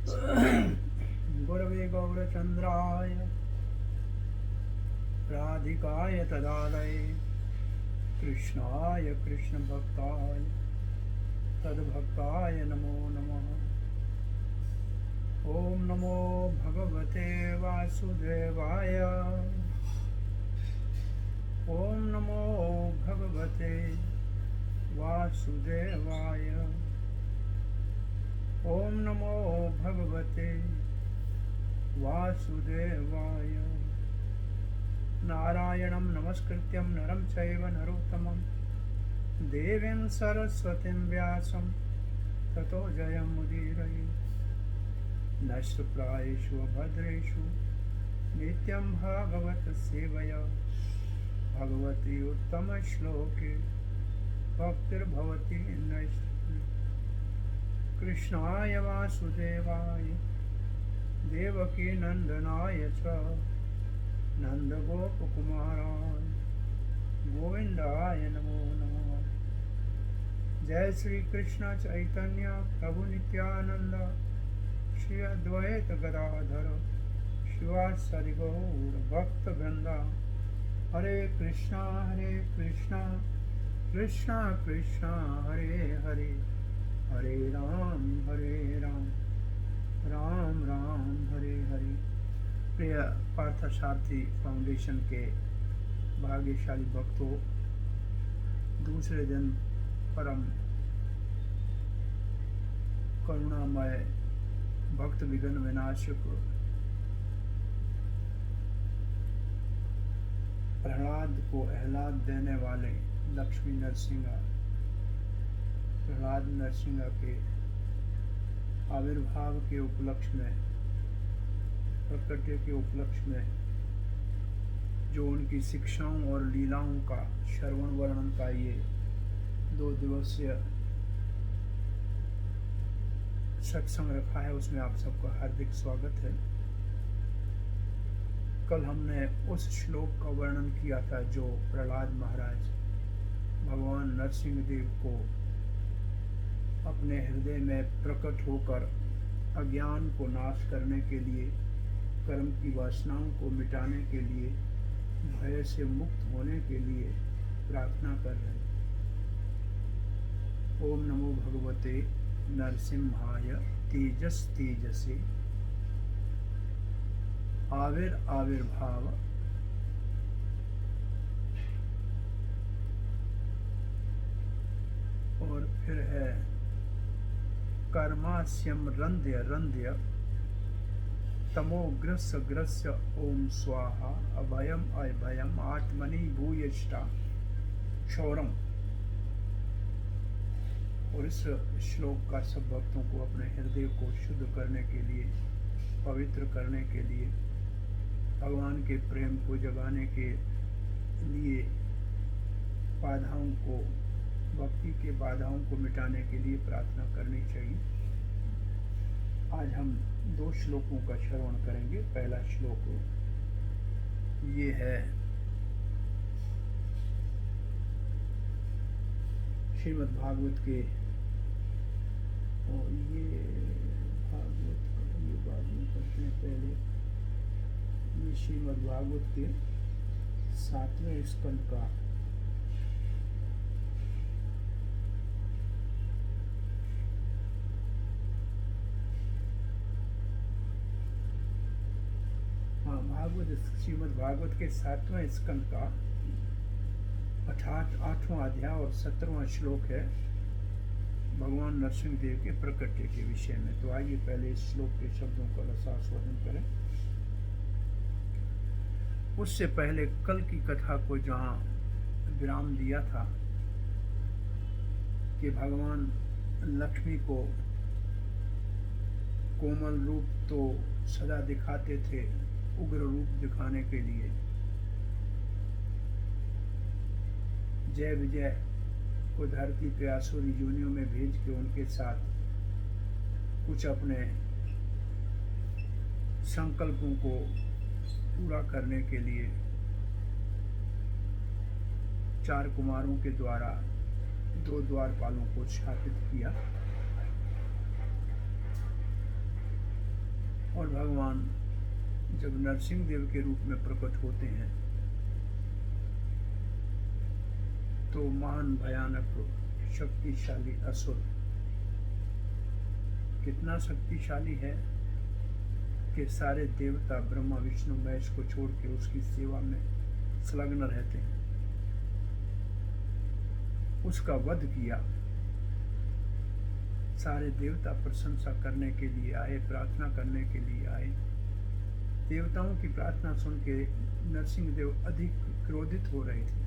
गुरवे गौरचन्द्राय राधिकाय तदालये कृष्णाय कृष्णभक्ताय तद्भक्ताय नमो नमः। ॐ नमो भगवते वासुदेवाय। ॐ नमो भगवते वासुदेवाय। ॐ नमो भगवते वासुदेवाय। नारायणं नमस्कृत्यं नरं चैव नरोत्तमं देवीं सरस्वतीं व्यासं ततो जयमुदीरये। नष्टप्रायेषु भद्रेषु नित्यं भागवत सेवया भगवती उत्तमश्लोके भक्तिर्भवति नैष्ठिकी। कृष्णाय वासुदेवाय देवकी नंदनाय च नंदगोपकुमाराय गोविंदाय नमो नमः। जय श्री कृष्ण चैतन्य प्रभु नित्यानंद श्री अद्वैत गदाधर शिवासादि गौर भक्त वृंदा। हरे कृष्णा कृष्णा कृष्णा हरे हरे, हरे राम राम राम हरे हरे। प्रिय पार्थसारथी फाउंडेशन के भाग्यशाली भक्तों, दूसरे दिन परम करुणामय भक्त विघ्न विनाशक प्रहलाद को आह्लाद देने वाले लक्ष्मी नरसिंहा प्रहलाद नरसिंहा के आविर्भाव के उपलक्ष्य में, प्रकट्य के उपलक्ष्य में जो उनकी शिक्षाओं और लीलाओं का श्रवण वर्णन का ये 2 दिवसीय सत्संग रखा है, उसमें आप सबका हार्दिक स्वागत है। कल हमने उस श्लोक का वर्णन किया था जो प्रहलाद महाराज भगवान नरसिंह देव को अपने हृदय में प्रकट होकर अज्ञान को नाश करने के लिए, कर्म की वासनाओं को मिटाने के लिए, भय से मुक्त होने के लिए प्रार्थना कर रहे हैं। ओम नमो भगवते नरसिंहाय तेजस तेजसे आविर्भाव और फिर है कर्मास्यम रंध्य रंध्य तमोग्रस्य ग्रस्य ओम स्वाहा अभयम अभयम आत्मनि भूयष्टा क्षौरम। और इस श्लोक का सब भक्तों को अपने हृदय को शुद्ध करने के लिए, पवित्र करने के लिए, भगवान के प्रेम को जगाने के लिए, बाधाओं को, भक्ति के बाधाओं को मिटाने के लिए प्रार्थना करनी चाहिए। आज हम 2 श्लोकों का श्रवण करेंगे। पहला श्लोक ये है श्रीमद् भागवत के, और ये भागवत ये बात नहीं करते हैं पहले, ये श्रीमद् भागवत के 7वें स्कंद का श्रीमद् भागवत के 7वें स्कंद का 8वां अध्याय और 17वां श्लोक है भगवान नरसिंह देव के प्रकट्य के विषय में। तो आइए पहले इस श्लोक के शब्दों का रसास्वादन करें। उससे पहले कल की कथा को जहाँ विराम दिया था कि भगवान लक्ष्मी को कोमल रूप तो सदा दिखाते थे, उग्र रूप दिखाने के लिए जय विजय को धरती पे आसुरी योनियों में भेज के उनके साथ कुछ अपने संकल्पों को पूरा करने के लिए 4 कुमारों के द्वारा 2 द्वारपालों को स्थापित किया। और भगवान जब नरसिंह देव के रूप में प्रकट होते हैं तो महान भयानक शक्तिशाली असुर कितना शक्तिशाली है कि सारे देवता ब्रह्मा विष्णु महेश को छोड़ के उसकी सेवा में संलग्न रहते हैं। उसका वध किया। सारे देवता प्रशंसा करने के लिए आए, प्रार्थना करने के लिए आए। देवताओं की प्रार्थना सुन के नरसिंह देव अधिक क्रोधित हो रहे थे।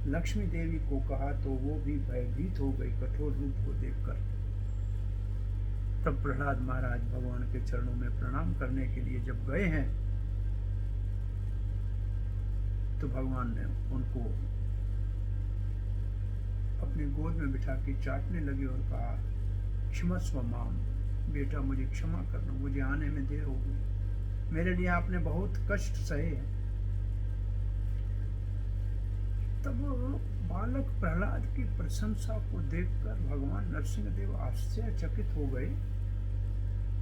लक्ष्मी देवी को कहा तो वो भी भयभीत हो गई कठोर रूप को देखकर। तब प्रहलाद महाराज भगवान के चरणों में प्रणाम करने के लिए जब गए हैं तो भगवान ने उनको अपनी गोद में बिठा के चाटने लगे और कहा, क्षमस्व माम, बेटा मुझे क्षमा करना, मुझे आने में देर हो गई, मेरे लिए आपने बहुत कष्ट सहे हैं। तब बालक प्रहलाद की प्रशंसा को देखकर भगवान नरसिंह देव आश्चर्यचकित हो गए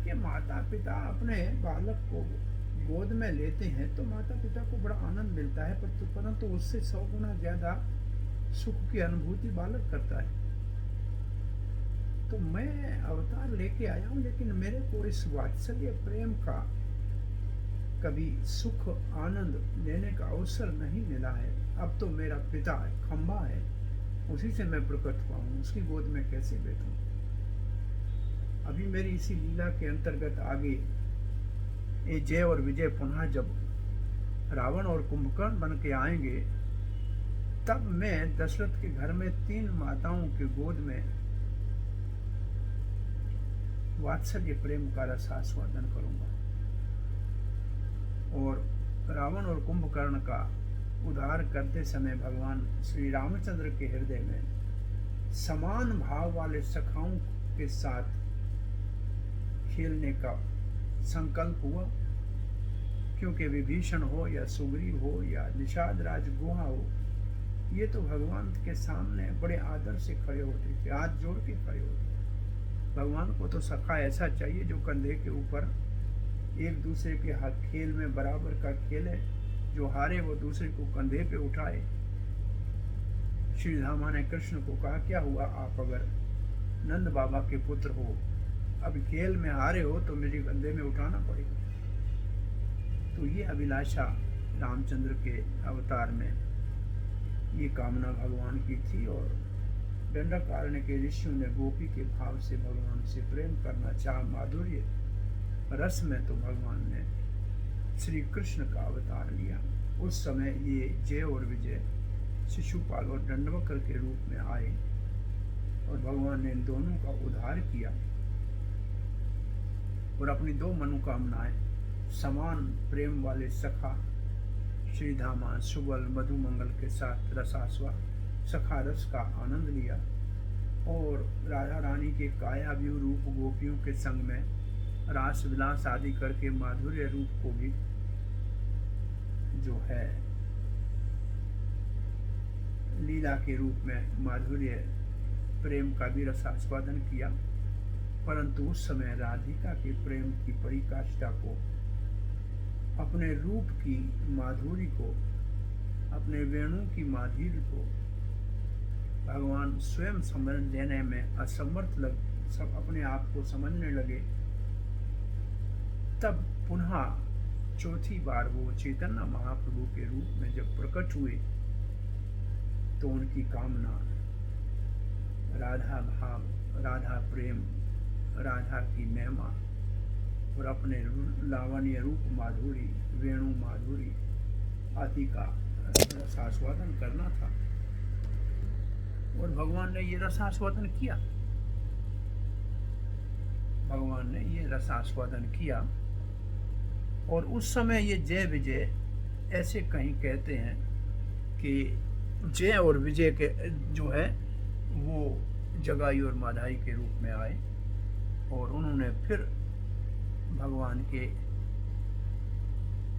कि माता पिता अपने बालक को गोद में लेते हैं तो माता पिता को बड़ा आनंद मिलता है, परंतु उससे 100 गुना ज्यादा सुख की अनुभूति बालक करता है। तो मैं अवतार लेके आया हूँ, लेकिन मेरे को इस वात्सल्य प्रेम का कभी सुख आनंद लेने का अवसर नहीं मिला है। अब तो मेरा पिता है, खंबा है, उसी से मैं प्रकट हुआ हूँ, उसकी गोद में कैसे बैठूं। अभी मेरी इसी लीला के अंतर्गत आगे ये जय और विजय पुनः जब रावण और कुंभकर्ण बन के आएंगे तब मैं दशरथ के घर में 3 माताओं के गोद में वात्सल्य प्रेम का रसास्वादन करूंगा और रावण और कुंभकर्ण का उद्धार करते समय भगवान श्री रामचंद्र के हृदय में समान भाव वाले सखाओं के साथ खेलने का संकल्प हुआ, क्योंकि विभीषण हो या सुग्रीव हो या निषाद राज गुहा हो, ये तो भगवान के सामने बड़े आदर से खड़े होते थे, हाथ जोड़ के खड़े होते। भगवान को तो सखा ऐसा चाहिए जो कंधे के ऊपर एक दूसरे के हाथ खेल में बराबर का खेले, जो हारे वो दूसरे को कंधे पे उठाए। श्री धामा ने कृष्ण को कहा, क्या हुआ, आप अगर नंद बाबा के पुत्र हो, अब खेल में हारे हो तो मेरे कंधे में उठाना पड़ेगा। तो ये अभिलाषा रामचंद्र के अवतार में ये कामना भगवान की थी और दंडकारण्य के ऋषियों ने गोपी के भाव से भगवान से प्रेम करना चाहा। माधुर्य रस में तो भगवान ने श्री कृष्ण का अवतार लिया। उस समय ये जय और विजय शिशुपाल और दंडवक्र के रूप में आए और भगवान ने इन दोनों का उद्धार किया और अपनी 2 मनोकामनाएं समान प्रेम वाले सखा श्रीधामा सुबल मधुमंगल के साथ सखा रस का आनंद लिया और राधा रानी के काया व्यू रूप गोपियों के संग में रास विलास आदि करके माधुर्य रूप को भी जो है लीला के रूप में माधुर्य प्रेम का भी रसास्वादन किया। परंतु उस समय राधिका के प्रेम की परिकाष्ठा को, अपने रूप की माधुरी को, अपने वेणु की माधुरी को भगवान स्वयं समझ लेने में असमर्थ सब अपने आप को समझने लगे। तब पुनः चौथी बार वो चैतन्य महाप्रभु के रूप में जब प्रकट हुए तो उनकी कामना राधा भाव, राधा प्रेम, राधा की महिमा और अपने लावण्य रूप माधुरी, वेणु माधुरी आदि का रसास्वादन करना था और भगवान ने ये रसास्वादन किया। भगवान ने ये रसास्वादन किया और उस समय ये जय विजय ऐसे कहीं कहते हैं कि जय और विजय के जो है वो जगाई और माधाई के रूप में आए और उन्होंने फिर भगवान के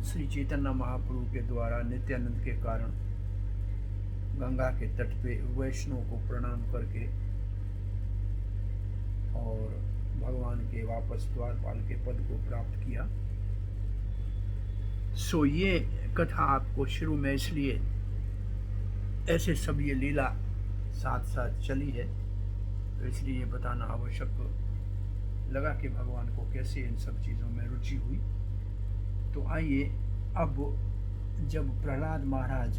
श्री चैतन्य महाप्रभु के द्वारा नित्यानंद के कारण गंगा के तट पे वैष्णव को प्रणाम करके और भगवान भगवान के वापस द्वारपाल के पद को प्राप्त किया। सो ये कथा आपको शुरू में इसलिए ऐसे सब ये लीला साथ साथ चली है, तो इसलिए ये बताना आवश्यक लगा कि भगवान को कैसे इन सब चीज़ों में रुचि हुई। तो आइए, अब जब प्रहलाद महाराज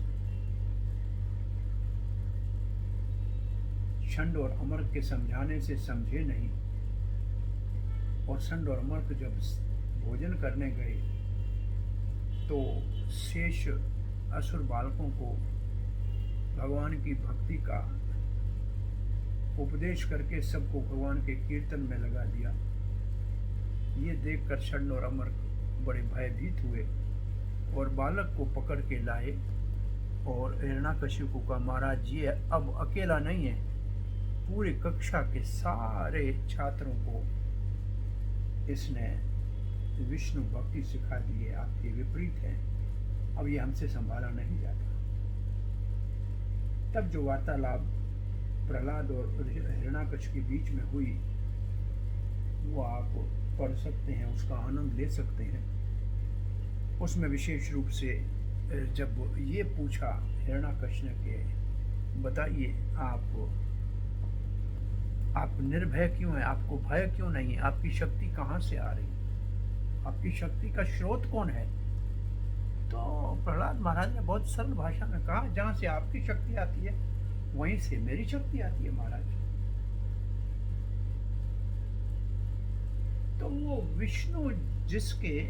षंड और अमृत के समझाने से समझे नहीं और षंड और अमृत जब भोजन करने गए तो शेष असुर बालकों को भगवान की भक्ति का उपदेश करके सबको भगवान के कीर्तन में लगा दिया। ये देखकर षंड और अमृत बड़े भयभीत हुए और बालक को पकड़ के लाए और हिरण्याकशिपु का महाराज ये अब अकेला नहीं है, पूरी कक्षा के सारे छात्रों को इसने विष्णु भक्ति सिखा दी है, आपके विपरीत है, अब ये हमसे संभाला नहीं जाता। तब जो वार्तालाप प्रहलाद और हिरण्याकशिपु के बीच में हुई वो आप पढ़ सकते हैं, उसका आनंद ले सकते हैं। उसमें विशेष रूप से जब ये पूछा हिरण्याकशिपु ने कि बताइए आप निर्भय क्यों हैं, आपको भय क्यों नहीं है, आपकी शक्ति कहाँ से आ रही है, आपकी शक्ति का स्रोत कौन है? तो प्रहलाद महाराज ने बहुत सरल भाषा में कहा, जहाँ से आपकी शक्ति आती है वहीं से मेरी शक्ति आती है महाराज। तो वो विष्णु जिसके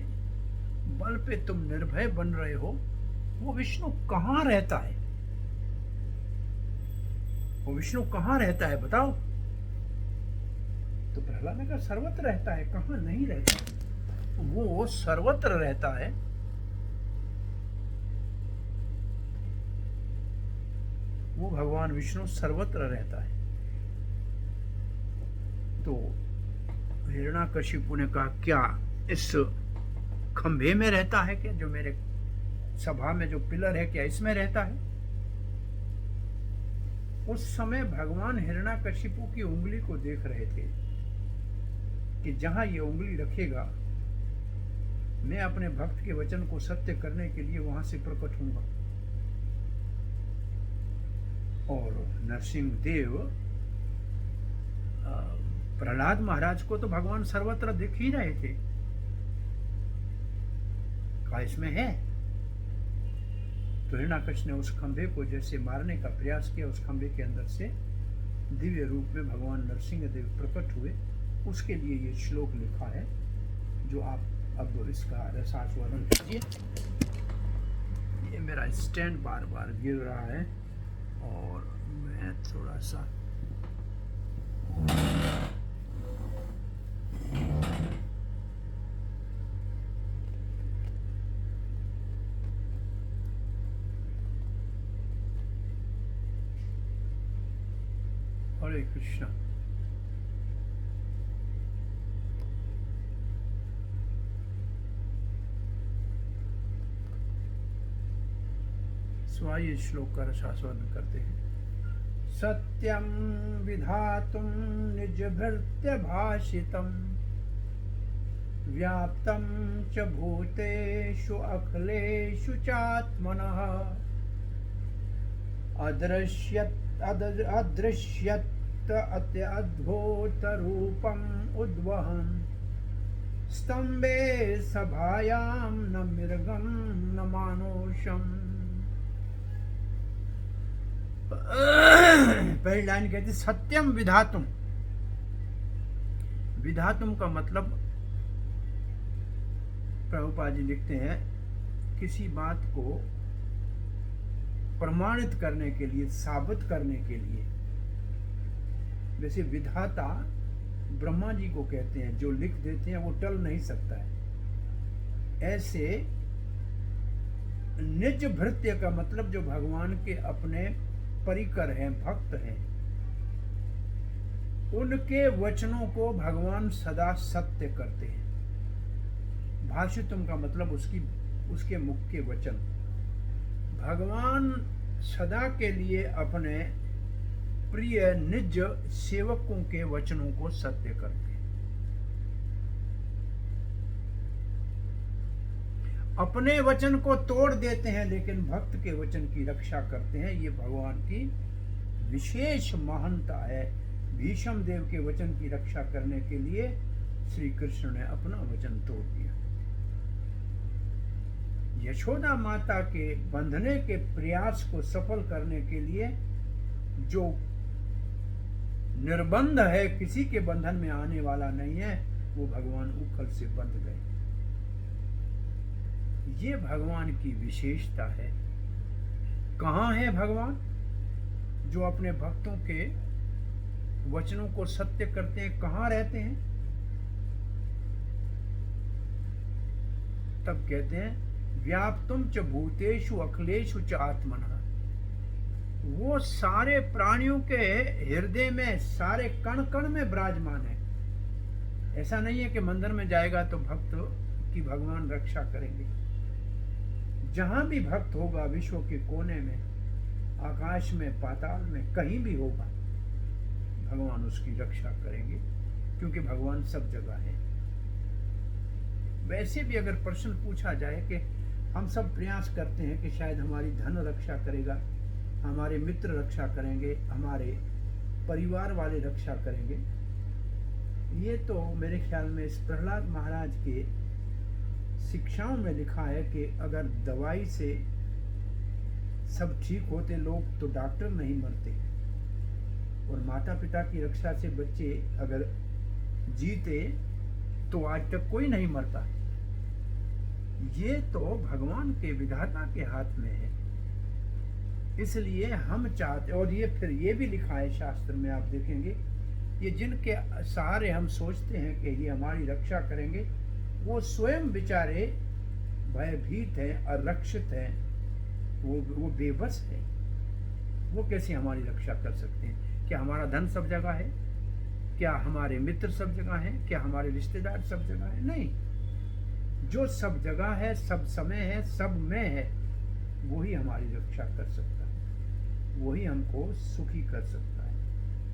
बल पे तुम निर्भय बन रहे हो, वो विष्णु कहाँ रहता है? वो विष्णु कहाँ रहता है बताओ? तो प्रहलाद ने कहा सर्वत्र रहता है। कहाँ नहीं रहता? वो सर्वत्र रहता है। वो भगवान विष्णु सर्वत्र रहता है। तो हिरण्याकशिपु ने कहा क्या इस खंभे में रहता है क्या, जो मेरे सभा में जो पिलर है क्या इसमें रहता है? उस समय भगवान हिरण्याकशिपु की उंगली को देख रहे थे कि जहां ये उंगली रखेगा मैं अपने भक्त के वचन को सत्य करने के लिए वहां से प्रकट हूंगा। और नरसिंह देव प्रहलाद महाराज को तो भगवान सर्वत्र दिख ही रहे थे, कहा इसमें है। तो हिरण्याकशिपु ने उस खंभे को जैसे मारने का प्रयास किया, उस खंभे के अंदर से दिव्य रूप में भगवान नरसिंह देव प्रकट हुए। उसके लिए ये श्लोक लिखा है जो आप अब इसका रसास्वादन कीजिए। ये मेरा स्टैंड बार बार गिर रहा है और मैं थोड़ा सा हरे कृष्णा। स्वाई श्लोक का रसास्वादन करते हैं। सत्यं विधातुं निजभृत्य भाषितं व्याप्तं च भूतेषु अखिलेषु चात्मनः अदृश्यत अत्यद्भुतरूपम् उद्वहन् स्तम्भे सभायां न मृगं न मानुषम्। पहली लाइन कहती सत्यम विधातुम। विधातुम का मतलब प्रभुपाद जी लिखते हैं किसी बात को प्रमाणित करने के लिए, साबित करने के लिए। वैसे विधाता ब्रह्मा जी को कहते हैं, जो लिख देते हैं वो टल नहीं सकता है। ऐसे निज भृत्य का मतलब जो भगवान के अपने परिकर हैं, भक्त हैं, उनके वचनों को भगवान सदा सत्य करते हैं। भाषितुम का मतलब उसके मुख के वचन। भगवान सदा के लिए अपने प्रिय निज सेवकों के वचनों को सत्य करते हैं। अपने वचन को तोड़ देते हैं लेकिन भक्त के वचन की रक्षा करते हैं। ये भगवान की विशेष महानता है। भीष्म देव के वचन की रक्षा करने के लिए श्री कृष्ण ने अपना वचन तोड़ दिया। यशोदा माता के बंधने के प्रयास को सफल करने के लिए जो निर्बंध है, किसी के बंधन में आने वाला नहीं है, वो भगवान उखल से बंध गए। ये भगवान की विशेषता है। कहाँ है भगवान जो अपने भक्तों के वचनों को सत्य करते हैं? कहाँ रहते हैं? तब कहते हैं व्याप्तुम च भूतेषु अखिलेषु च आत्मनः। वो सारे प्राणियों के हृदय में, सारे कण कण में विराजमान है। ऐसा नहीं है कि मंदिर में जाएगा तो भक्त की भगवान रक्षा करेंगे। जहां भी भक्त होगा, विश्व के कोने में, आकाश में, पाताल में, कहीं भी होगा, भगवान उसकी रक्षा करेंगे, क्योंकि भगवान सब जगह है। वैसे भी अगर प्रश्न पूछा जाए कि हम सब प्रयास करते हैं कि शायद हमारी धन रक्षा करेगा, हमारे मित्र रक्षा करेंगे, हमारे परिवार वाले रक्षा करेंगे, ये तो मेरे ख्याल में इस प्रहलाद महाराज के शिक्षाओं में लिखा है कि अगर दवाई से सब ठीक होते लोग तो डॉक्टर नहीं मरते, और माता पिता की रक्षा से बच्चे अगर जीते तो आज तक कोई नहीं मरता। ये तो भगवान के विधाता के हाथ में है। इसलिए हम चाहते, और ये फिर ये भी लिखा है शास्त्र में, आप देखेंगे, ये जिनके सहारे हम सोचते हैं कि ये हमारी रक्षा करेंगे, वो स्वयं बेचारे भयभीत हैं, अरक्षित हैं, वो बेबस है। वो कैसे हमारी रक्षा कर सकते हैं? क्या हमारा धन सब जगह है? क्या हमारे मित्र सब जगह हैं? क्या हमारे रिश्तेदार सब जगह है? नहीं। जो सब जगह है, सब समय है, सब में है, वही हमारी रक्षा कर सकता है, वही हमको सुखी कर सकता है,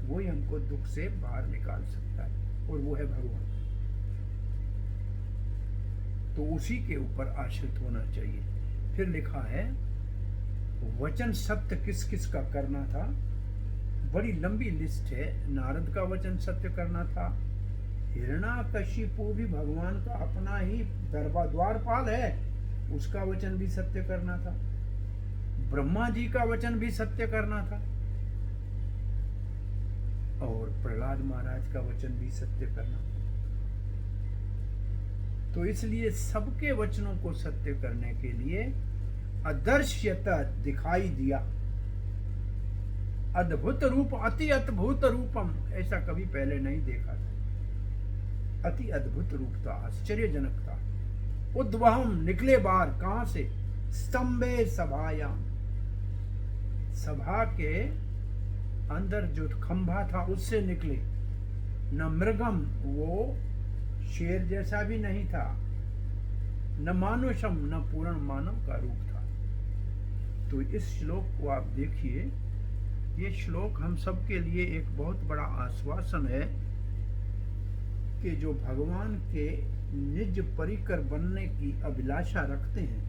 वही हमको दुख से बाहर निकाल सकता है, और वो है भगवान। तो उसी के ऊपर आश्रित होना चाहिए। फिर लिखा है वचन सत्य किस किस का करना था। बड़ी लंबी लिस्ट है। नारद का वचन सत्य करना था, हिरण्याकशिपु भी भगवान का अपना ही द्वारपाल है, उसका वचन भी सत्य करना था। ब्रह्मा जी का वचन भी सत्य करना था, और प्रहलाद महाराज का वचन भी सत्य करना था। तो इसलिए सबके वचनों को सत्य करने के लिए अदर्श्यता दिखाई दिया। अद्भुत रूप, अति अद्भुत रूपम, ऐसा कभी पहले नहीं देखा था। अति अद्भुत रूप था, आश्चर्यजनक था। उद्वहम, निकले बाहर, कहां से? स्तंभे सभायाम, सभा के अंदर जो खंभा था उससे निकले। न मृगम, वो शेर जैसा भी नहीं था, न मानुषम, न पूर्ण मानव का रूप था। तो इस श्लोक को आप देखिए, ये श्लोक हम सब के लिए एक बहुत बड़ा आश्वासन है कि जो भगवान के निज परिकर बनने की अभिलाषा रखते हैं,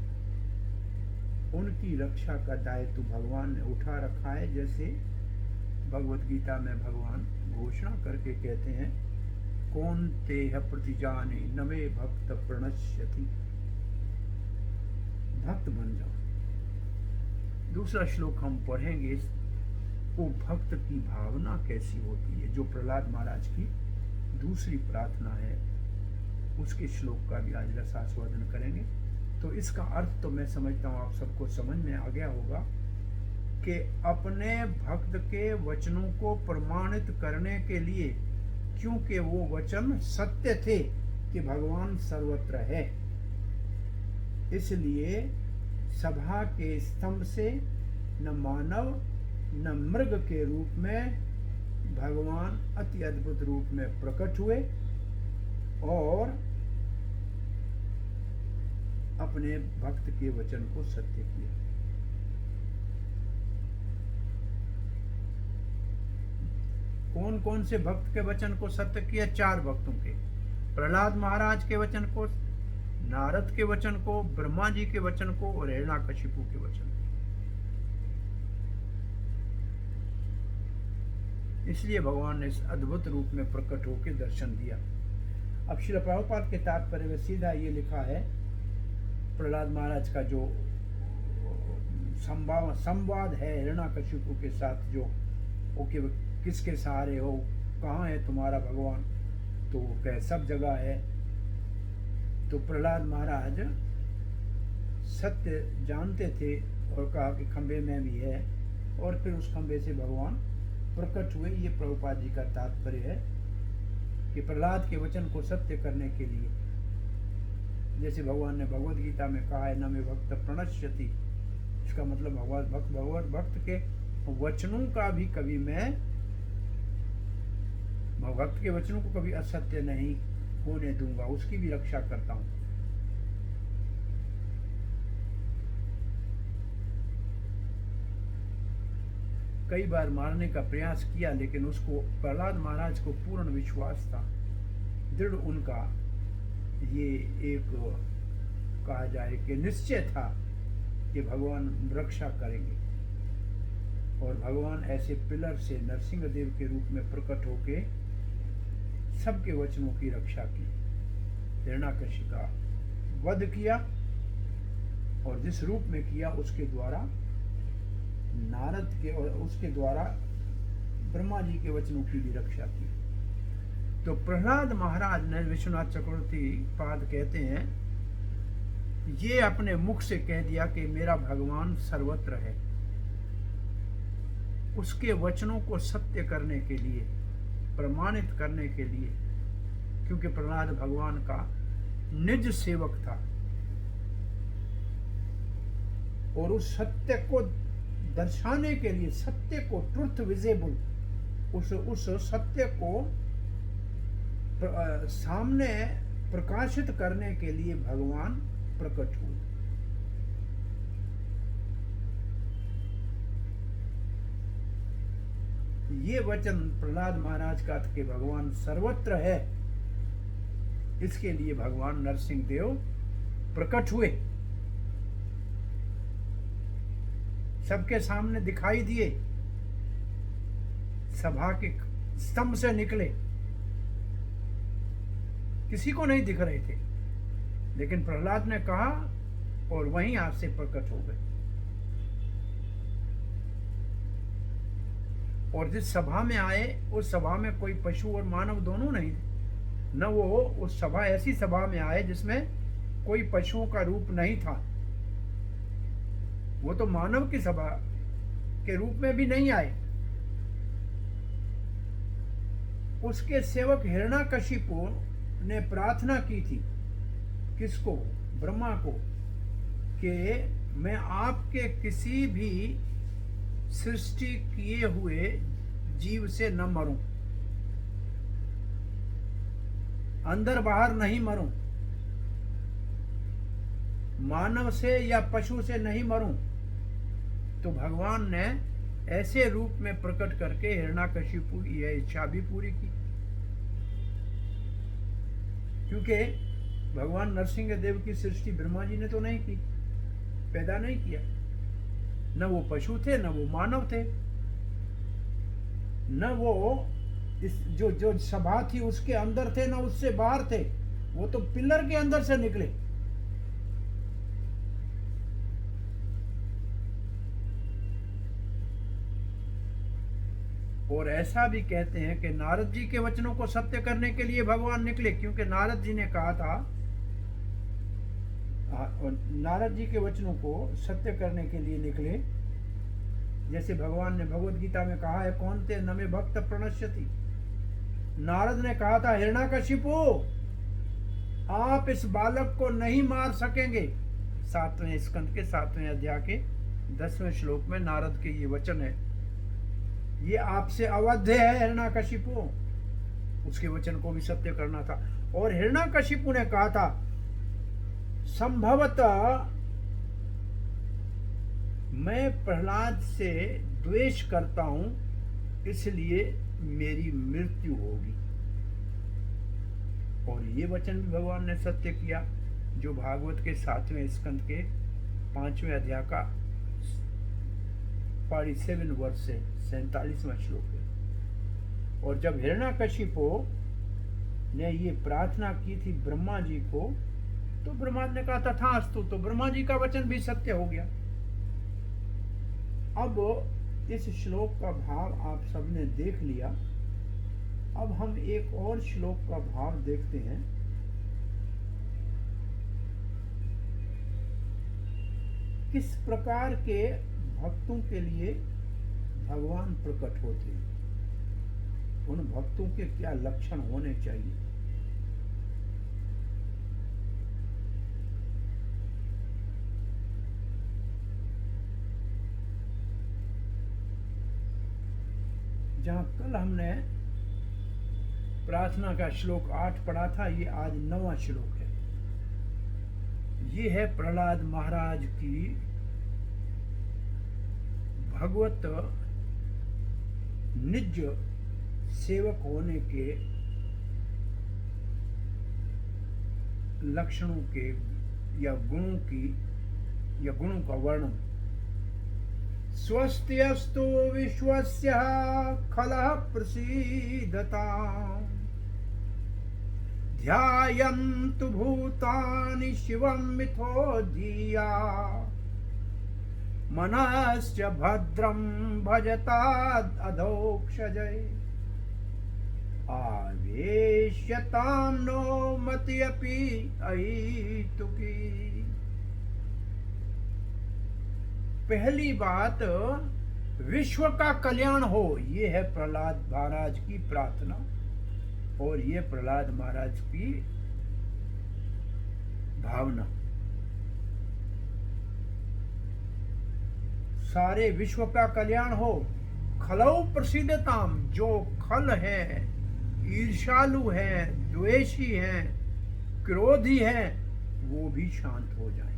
उनकी रक्षा का दायित्व भगवान ने उठा रखा है। जैसे भगवत गीता में भगवान घोषणा करके कहते हैं, कौन तेह प्रतिजाने नमे भक्त प्रणश्यति, भक्त बन जाओ। दूसरा श्लोक हम पढ़ेंगे, वो भक्त की भावना कैसी होती है, जो प्रहलाद महाराज की दूसरी प्रार्थना है, उसके श्लोक का भी आज रसास्वादन करेंगे। तो इसका अर्थ तो मैं समझता हूँ आप सबको समझ में आ गया होगा कि अपने भक्त के वचनों को प्रमाणित करने के लिए, क्योंकि वो वचन सत्य थे कि भगवान सर्वत्र है, इसलिए सभा के स्तंभ से न मानव न मृग के रूप में भगवान अति अद्भुत रूप में प्रकट हुए और अपने भक्त के वचन को सत्य किया। कौन कौन से भक्त के वचन को सत्य किया? 4 भक्तों के। प्रहलाद महाराज के वचन को नारद के वचन को, ब्रह्मा जी के वचन को और हिरण्यकशिपु के वचन को। इसलिए भगवान ने इस अद्भुत रूप में प्रकट होकर दर्शन दिया। अब श्रील प्रभुपाद के तात्पर्य में सीधा ये लिखा है, प्रहलाद महाराज का जो संवाद है हिरण्यकशिपु के साथ, जो ओके किसके सहारे हो, कहाँ है तुम्हारा भगवान, तो वो कहे सब जगह है। तो प्रहलाद महाराज सत्य जानते थे और कहा कि खंबे में भी है, और फिर उस खंबे से भगवान प्रकट हुए। ये प्रभुपाद जी का तात्पर्य है कि प्रहलाद के वचन को सत्य करने के लिए, जैसे भगवान ने भगवद गीता में कहा है, न मे भक्त प्रणश्यति, इसका मतलब भगवत भक्त के वचनों का भी कभी मैं, भक्त के वचनों को कभी असत्य नहीं होने दूंगा, उसकी भी रक्षा करता हूं। कई बार मारने का प्रयास किया, लेकिन उसको, प्रहलाद महाराज को पूर्ण विश्वास था, दृढ़ उनका ये एक कहा जाए कि निश्चय था कि भगवान रक्षा करेंगे। और भगवान ऐसे पिलर से नरसिंह देव के रूप में प्रकट होके सबके वचनों की रक्षा की, हिरण्यकशिपु का वध किया, और जिस रूप में किया उसके द्वारा नारद के और उसके द्वारा ब्रह्मा जी के वचनों की भी रक्षा की। तो प्रहलाद महाराज ने, विश्वनाथ चक्रवर्ती पाद कहते हैं, ये अपने मुख से कह दिया कि मेरा भगवान सर्वत्र है। उसके वचनों को सत्य करने के लिए, प्रमाणित करने के लिए, क्योंकि प्रहलाद भगवान का निज सेवक था, और उस सत्य को दर्शाने के लिए, सत्य को, ट्रुथ विजिबल, उस सत्य को सामने प्रकाशित करने के लिए भगवान प्रकट हुए। ये वचन प्रहलाद महाराज का कि भगवान सर्वत्र है, इसके लिए भगवान नरसिंह देव प्रकट हुए, सबके सामने दिखाई दिए, सभा के स्तंभ से निकले, किसी को नहीं दिख रहे थे, लेकिन प्रहलाद ने कहा और वहीं आप से प्रकट हो गए। और जिस सभा में आए, उस सभा में कोई पशु और मानव दोनों नहीं थे, न वो उस सभा, ऐसी सभा में आए जिसमें कोई पशुओं का रूप नहीं था, वो तो मानव की सभा के रूप में भी नहीं आए। उसके सेवक हिरण्यकशिपु ने प्रार्थना की थी, किसको? ब्रह्मा को, कि मैं आपके किसी भी सृष्टि किए हुए जीव से न मरूं, अंदर बाहर नहीं मरूं, मानव से या पशु से नहीं मरूं। तो भगवान ने ऐसे रूप में प्रकट करके हिरण्यकशिपु की यह इच्छा भी पूरी की, क्योंकि भगवान नरसिंह देव की सृष्टि ब्रह्मा जी ने तो नहीं की, पैदा नहीं किया, न वो पशु थे, न वो मानव थे, न वो इस जो सभा थी उसके अंदर थे, न उससे बाहर थे, वो तो पिलर के अंदर से निकले। और ऐसा भी कहते हैं कि नारद जी के वचनों को सत्य करने के लिए भगवान निकले, क्योंकि नारद जी ने कहा था, नारद जी के वचनों को सत्य करने के लिए निकले। जैसे भगवान ने भगवद गीता में कहा है, कौन ते न मे भक्त प्रणश्यति। नारद ने कहा था, हिरण्यकशिपु आप इस बालक को नहीं मार सकेंगे। 7वें स्कंद के 7वें अध्याय के 10वें श्लोक में नारद के ये वचन है, ये आपसे अवध्य है हिरण्यकशिपु। उसके वचन को भी सत्य करना था। और हिरण्यकशिपु ने कहा था, संभवतः मैं प्रहलाद से द्वेष करता हूं, इसलिए मेरी मृत्यु होगी। और ये वचन भी भगवान ने सत्य किया। जो भागवत के 7वें स्कंद के 5वें अध्याय का 47 वर्ष से 47वां श्लोक है। और जब हिरण्यकशिपु ने ये प्रार्थना की थी ब्रह्मा जी को, तो ब्रह्मा ने कहा तथास्तु, तो ब्रह्मा जी का वचन भी सत्य हो गया। अब इस श्लोक का भाव आप सबने देख लिया। अब हम एक और श्लोक का भाव देखते हैं। किस प्रकार के भक्तों के लिए भगवान प्रकट होते हैं, उन भक्तों के क्या लक्षण होने चाहिए। जहां कल हमने प्रार्थना का श्लोक 8 पढ़ा था, ये आज 9वां श्लोक है। ये है प्रहलाद महाराज की भगवत निज सेवक होने के लक्षणों के या गुणों का वर्णन। स्वस्त्यस्तु विश्वस्य खलः प्रसीदताम् ध्यायन्तु भूतानि शिवं मिथो धिया मनश्च भद्रं भजतादधोक्षजै आवेश्यतां नो मतिरपि अहेतुकी। पहली बात, विश्व का कल्याण हो, ये है प्रहलाद महाराज की प्रार्थना और ये प्रहलाद महाराज की भावना। सारे विश्व का कल्याण हो। खलौ प्रसिद्धताम, जो खल है, ईर्ष्यालु है, द्वेषी है, क्रोधी है, वो भी शांत हो जाए।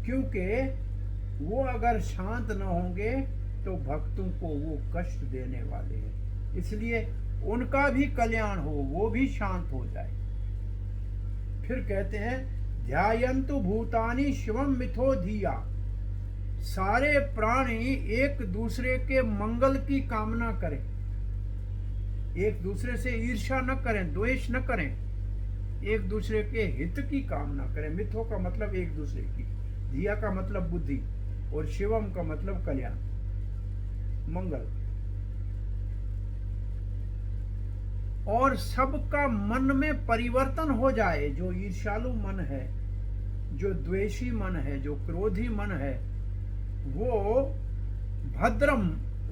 क्योंकि वो अगर शांत न होंगे तो भक्तों को वो कष्ट देने वाले हैं। इसलिए उनका भी कल्याण हो, वो भी शांत हो जाए। फिर कहते हैं ध्यायन्तु भूतानि शिवम मिथो धिया, सारे प्राणी एक दूसरे के मंगल की कामना करें, एक दूसरे से ईर्ष्या न करें, द्वेष न करें, एक दूसरे के हित की कामना करें। मिथो का मतलब एक दूसरे की, धिया का मतलब बुद्धि, और शिवम का मतलब कल्याण, मंगल। और सबका मन में परिवर्तन हो जाए। जो ईर्ष्यालु मन है, जो द्वेषी मन है, जो क्रोधी मन है, वो भद्रम,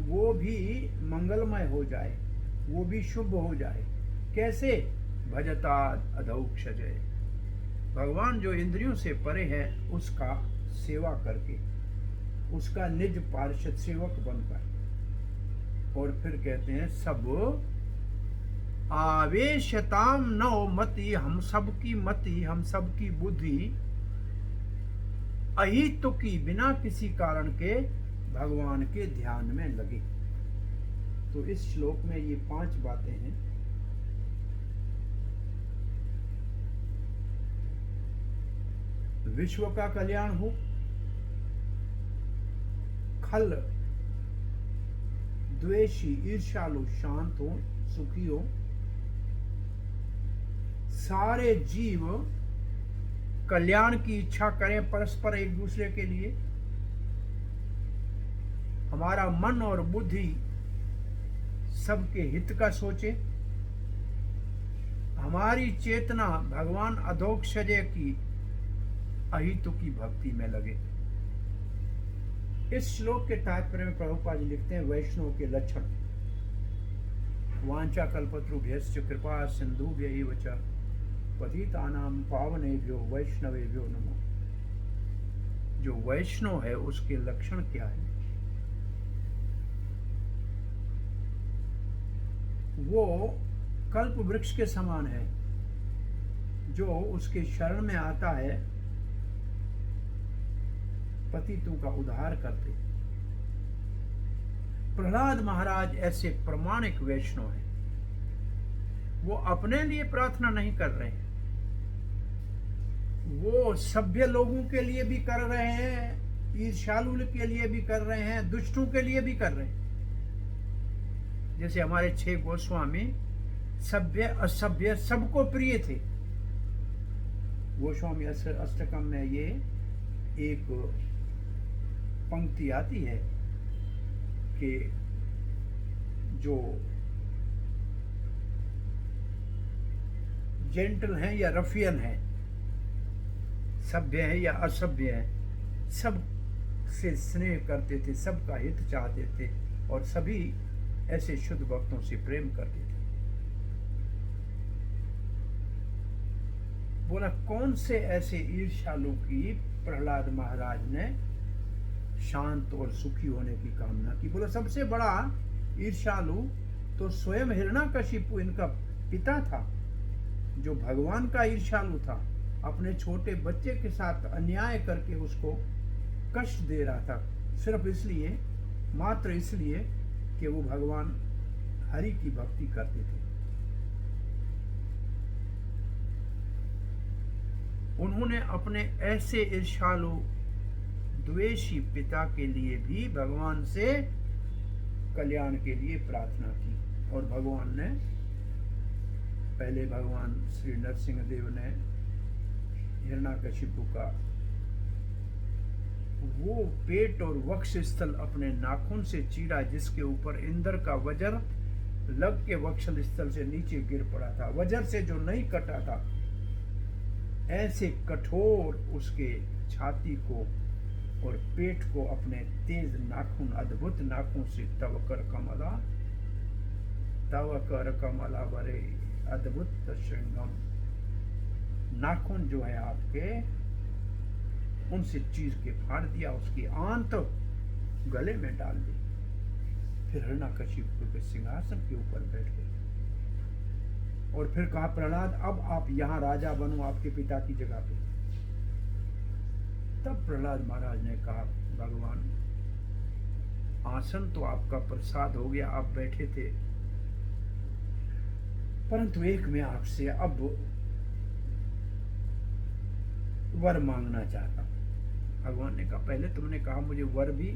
वो भी मंगलमय हो जाए, वो भी शुभ हो जाए। कैसे? भजता अधौक्षजय, भगवान जो इंद्रियों से परे है उसका सेवा करके, उसका निज पार्षद सेवक बनकर। और फिर कहते हैं सब आवेशताम नौ मति, हम सबकी मति, हम सबकी बुद्धि अहितु की, बिना किसी कारण के भगवान के ध्यान में लगे। तो इस श्लोक में ये 5 बातें हैं। विश्व का कल्याण हो, खल द्वेषी ईर्ष्यालु शांत हो, सुखी हो, सारे जीव कल्याण की इच्छा करें परस्पर एक दूसरे के लिए, हमारा मन और बुद्धि सबके हित का सोचे, हमारी चेतना भगवान अधोक्षजय की अहितु की भक्ति में लगे। इस श्लोक के तात्पर्य में प्रभुपाद जी लिखते हैं वैष्णव के लक्षण। वांछा कल्पतरुभ्यश्च कृपा सिंधुभ्यैव च पतितानां पावनेभ्यो वैष्णवेभ्यो नमो। जो वैष्णव है उसके लक्षण क्या है? वो कल्प वृक्ष के समान है, जो उसके शरण में आता है पतितों का उद्धार करते। प्रहलाद महाराज ऐसे प्रमाणिक वैष्णव हैं। वो अपने लिए प्रार्थना नहीं कर रहे हैं, वो सभ्य लोगों के लिए भी कर रहे हैं, ईर्ष्यालु के लिए भी कर रहे हैं, दुष्टों के लिए भी कर रहे हैं। जैसे हमारे 6 गोस्वामी सभ्य असभ्य सबको प्रिय थे। गोस्वामी अष्टकम में ये एक पंक्ति आती है कि जो जेंटल हैं या रफियन हैं, सभ्य है या असभ्य है, सब से स्नेह करते थे, सबका हित चाहते थे और सभी ऐसे शुद्ध भक्तों से प्रेम करते थे। बोला कौन से ऐसे ईर्ष्यालु की प्रहलाद महाराज ने शांत और सुखी होने की कामना की। बोला सबसे बड़ा ईर्ष्यालु तो स्वयं हिरण्यकशिपु इनका पिता था, जो भगवान का ईर्ष्यालु था, अपने छोटे बच्चे के साथ अन्याय करके उसको कष्ट दे रहा था, सिर्फ इसलिए, मात्र इसलिए कि वो भगवान हरि की भक्ति करते थे। उन्होंने अपने ऐसे ईर्ष्यालु द्वेषी पिता के लिए भी भगवान से कल्याण के लिए प्रार्थना की और भगवान ने, पहले भगवान श्री नरसिंह देव ने हिरण्यकशिपु का वो पेट और वक्ष स्थल अपने नाखून से चीरा, जिसके ऊपर इंद्र का वज्र लग के वक्षल स्थल से नीचे गिर पड़ा था, वज्र से जो नहीं कटा था, ऐसे कठोर उसके छाती को और पेट को अपने तेज नाखून, अद्भुत नाखून से तव कर कमला बरे अद्भुत श्रृंगम, नाखून जो है आपके, उनसे चीर के फाड़ दिया, उसकी आंत गले में डाल दी। फिर हिरण्यकशिपु के सिंहासन के ऊपर बैठ गए और फिर कहा प्रहलाद अब आप यहाँ राजा बनो आपके पिता की जगह पे। तब प्रहलाद महाराज ने कहा भगवान आसन तो आपका प्रसाद हो गया, आप बैठे थे, परंतु एक मैं आपसे अब वर मांगना चाहता हूं। भगवान ने कहा पहले तुमने कहा मुझे वर भी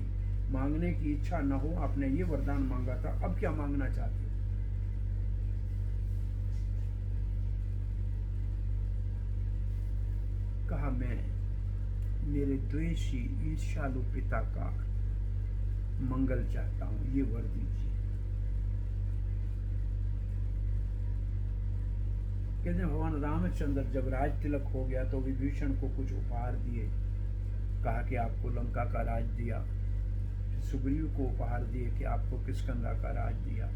मांगने की इच्छा न हो, आपने ये वरदान मांगा था, अब क्या मांगना चाहते हो? कहा मैं मेरे द्वेषी ईर्ष्यालु पिता का मंगल चाहता हूं, ये वर दीजिए। कहते भगवान रामचंद्र जब राज तिलक हो गया तो विभीषण को कुछ उपहार दिए, कहा कि आपको लंका का राज दिया, सुग्रीव को उपहार दिए कि आपको किष्किंधा का राज दिया।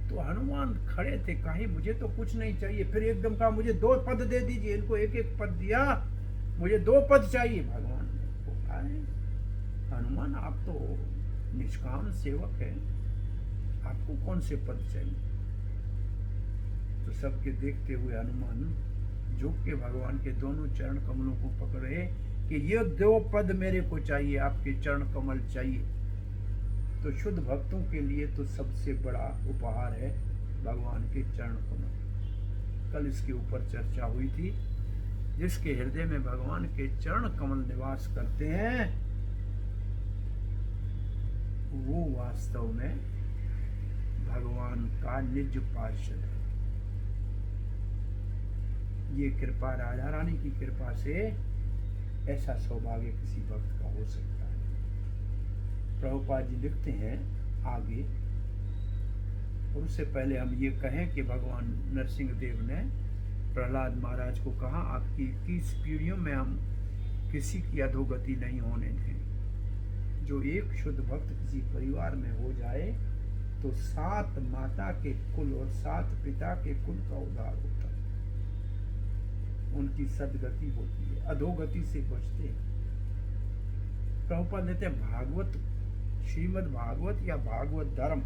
तो हनुमान खड़े थे, कहे मुझे तो कुछ नहीं चाहिए, फिर एकदम कहा मुझे 2 पद दे दीजिए, इनको एक एक पद दिया, मुझे 2 पद चाहिए। भगवान को कहा हनुमान आप तो निष्काम सेवक है, आपको कौन से पद चाहिए? तो सबके देखते हुए हनुमान झुक के भगवान के दोनों चरण कमलों को पकड़े कि ये 2 पद मेरे को चाहिए, आपके चरण कमल चाहिए। तो शुद्ध भक्तों के लिए तो सबसे बड़ा उपहार है भगवान के चरण कमल। कल इसके ऊपर चर्चा हुई थी, जिसके हृदय में भगवान के चरण कमल निवास करते हैं वो वास्तव में भगवान का निज पार्षद है। ये कृपा राधा रानी की कृपा से ऐसा सौभाग्य किसी भक्त का हो सकता है। प्रभुपाद जी लिखते हैं आगे, और उससे पहले हम ये कहें कि भगवान नरसिंह देव ने प्रहलाद महाराज को कहा आपकी 21 पीढ़ियों में हम किसी की अधोगति नहीं होने दें। जो एक शुद्ध भक्त किसी परिवार में हो जाए तो 7 माता के कुल और 7 पिता के कुल का उद्धार होता है, उनकी सदगति होती है, अधोगति से बचते हैं। प्रभुपाद लेते हैं भागवत, श्रीमद् भागवत या भागवत धर्म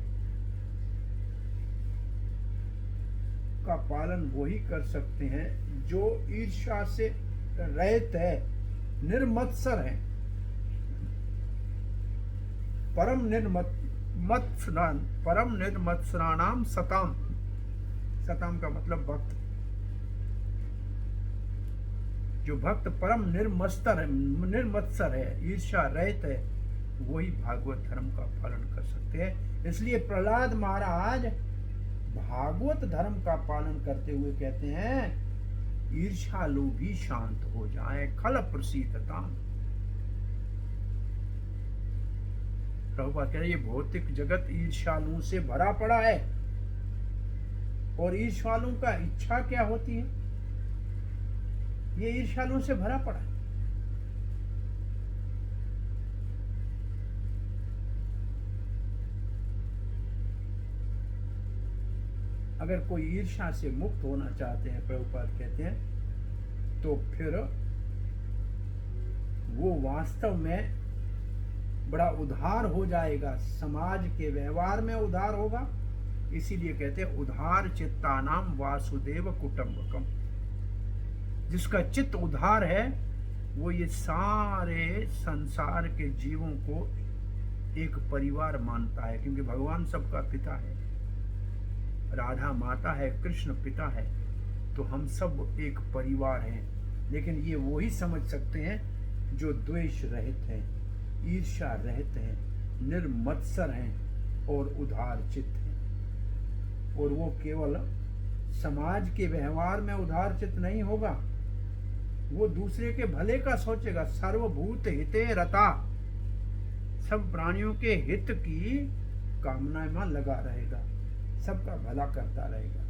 का पालन वही कर सकते हैं जो ईर्ष्या से रहित है, निर्मत्सर है, परम निर्मत्सराणाम सताम, सताम का मतलब भक्त। जो भक्त परम निर्मत्सर है, ईर्ष्या रहित है, वही भागवत धर्म का पालन कर सकते हैं। इसलिए प्रहलाद महाराज भागवत धर्म का पालन करते हुए कहते हैं, ईर्ष्या लोभी शांत हो जाए, खल प्रसीदताम। प्रभुपाद कह रहे ये भौतिक जगत ईर्ष्यालुओं से भरा पड़ा है, और ईर्ष्यालुओं का इच्छा क्या होती है? ये ईर्ष्यालुओं से भरा पड़ा है। अगर कोई ईर्ष्या से मुक्त होना चाहते हैं, प्रभुपाद कहते हैं, तो फिर वो वास्तव में बड़ा उदार हो जाएगा, समाज के व्यवहार में उदार होगा। इसीलिए कहते हैं उदार चित्तानाम वासुदेव कुटुंबकम। जिसका चित्त उदार है वो ये सारे संसार के जीवों को एक परिवार मानता है, क्योंकि भगवान सबका पिता है, राधा माता है, कृष्ण पिता है, तो हम सब एक परिवार हैं। लेकिन ये वो ही समझ सकते हैं जो द्वेष रहित हैं, ईर्ष्या रहित हैं, निर्मत्सर हैं और उदार चित्त हैं। और वो केवल समाज के व्यवहार में उदार चित्त नहीं होगा, वो दूसरे के भले का सोचेगा। सर्वभूत हिते रता, सब प्राणियों के हित की कामना में लगा रहेगा, सबका भला करता रहेगा।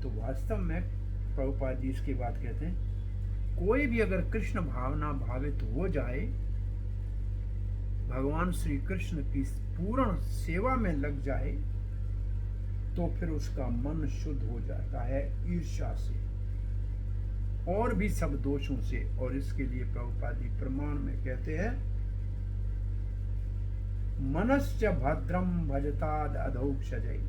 तो वास्तव में प्रभुपाद जी इसकी बात कहते हैं, कोई भी अगर कृष्ण भावना भावित हो जाए, भगवान श्री कृष्ण की पूर्ण सेवा में लग जाए, तो फिर उसका मन शुद्ध हो जाता है ईर्ष्या से और भी सब दोषों से। और इसके लिए प्रभुपाद जी प्रमाण में कहते हैं, मनश्च भद्रम भजताद अधोक्षजय।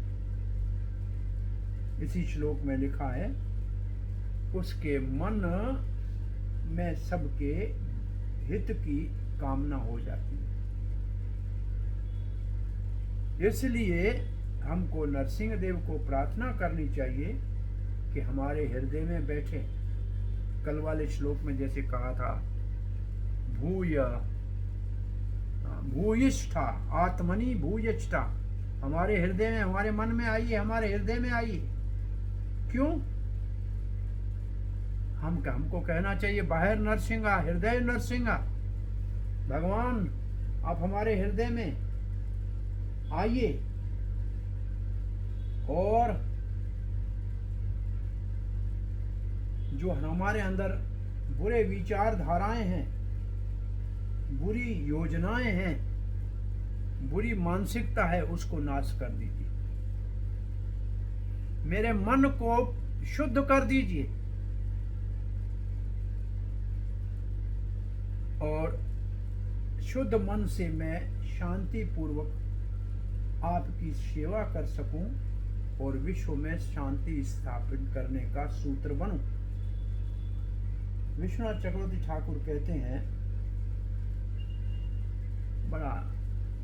इसी श्लोक में लिखा है, उसके मन में सबके हित की कामना हो जाती है। इसलिए हमको नरसिंह देव को प्रार्थना करनी चाहिए कि हमारे हृदय में बैठे। कल वाले श्लोक में जैसे कहा था, भूयिष्ठा आत्मनि भूयिष्ठा, हमारे हृदय में, हमारे मन में आइए, हमारे हृदय में आइए। क्यों? हमको कहना चाहिए बाहर नरसिंहा, हृदय नरसिंहा। भगवान आप हमारे हृदय में आइए और जो हमारे अंदर बुरे विचारधाराएं हैं, बुरी योजनाएं हैं, बुरी मानसिकता है, उसको नाश कर दीजिए। मेरे मन को शुद्ध कर दीजिए और शुद्ध मन से मैं शांति पूर्वक आपकी सेवा कर सकूं और विश्व में शांति स्थापित करने का सूत्र बनूं। विश्वनाथ चक्रवर्ती ठाकुर कहते हैं, बड़ा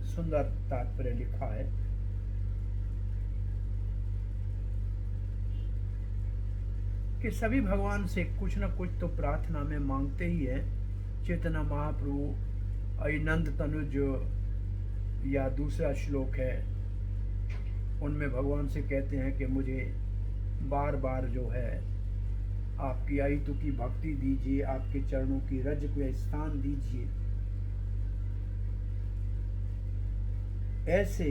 सुंदर तात्पर्य लिखा है, कि सभी भगवान से कुछ न कुछ तो प्रार्थना में मांगते ही है। चेतना महाप्रभु, अनंत तनुज या दूसरा श्लोक है, उनमें भगवान से कहते हैं कि मुझे बार बार जो है आपकी अहितु की भक्ति दीजिए, आपके चरणों की रज में स्थान दीजिए। ऐसे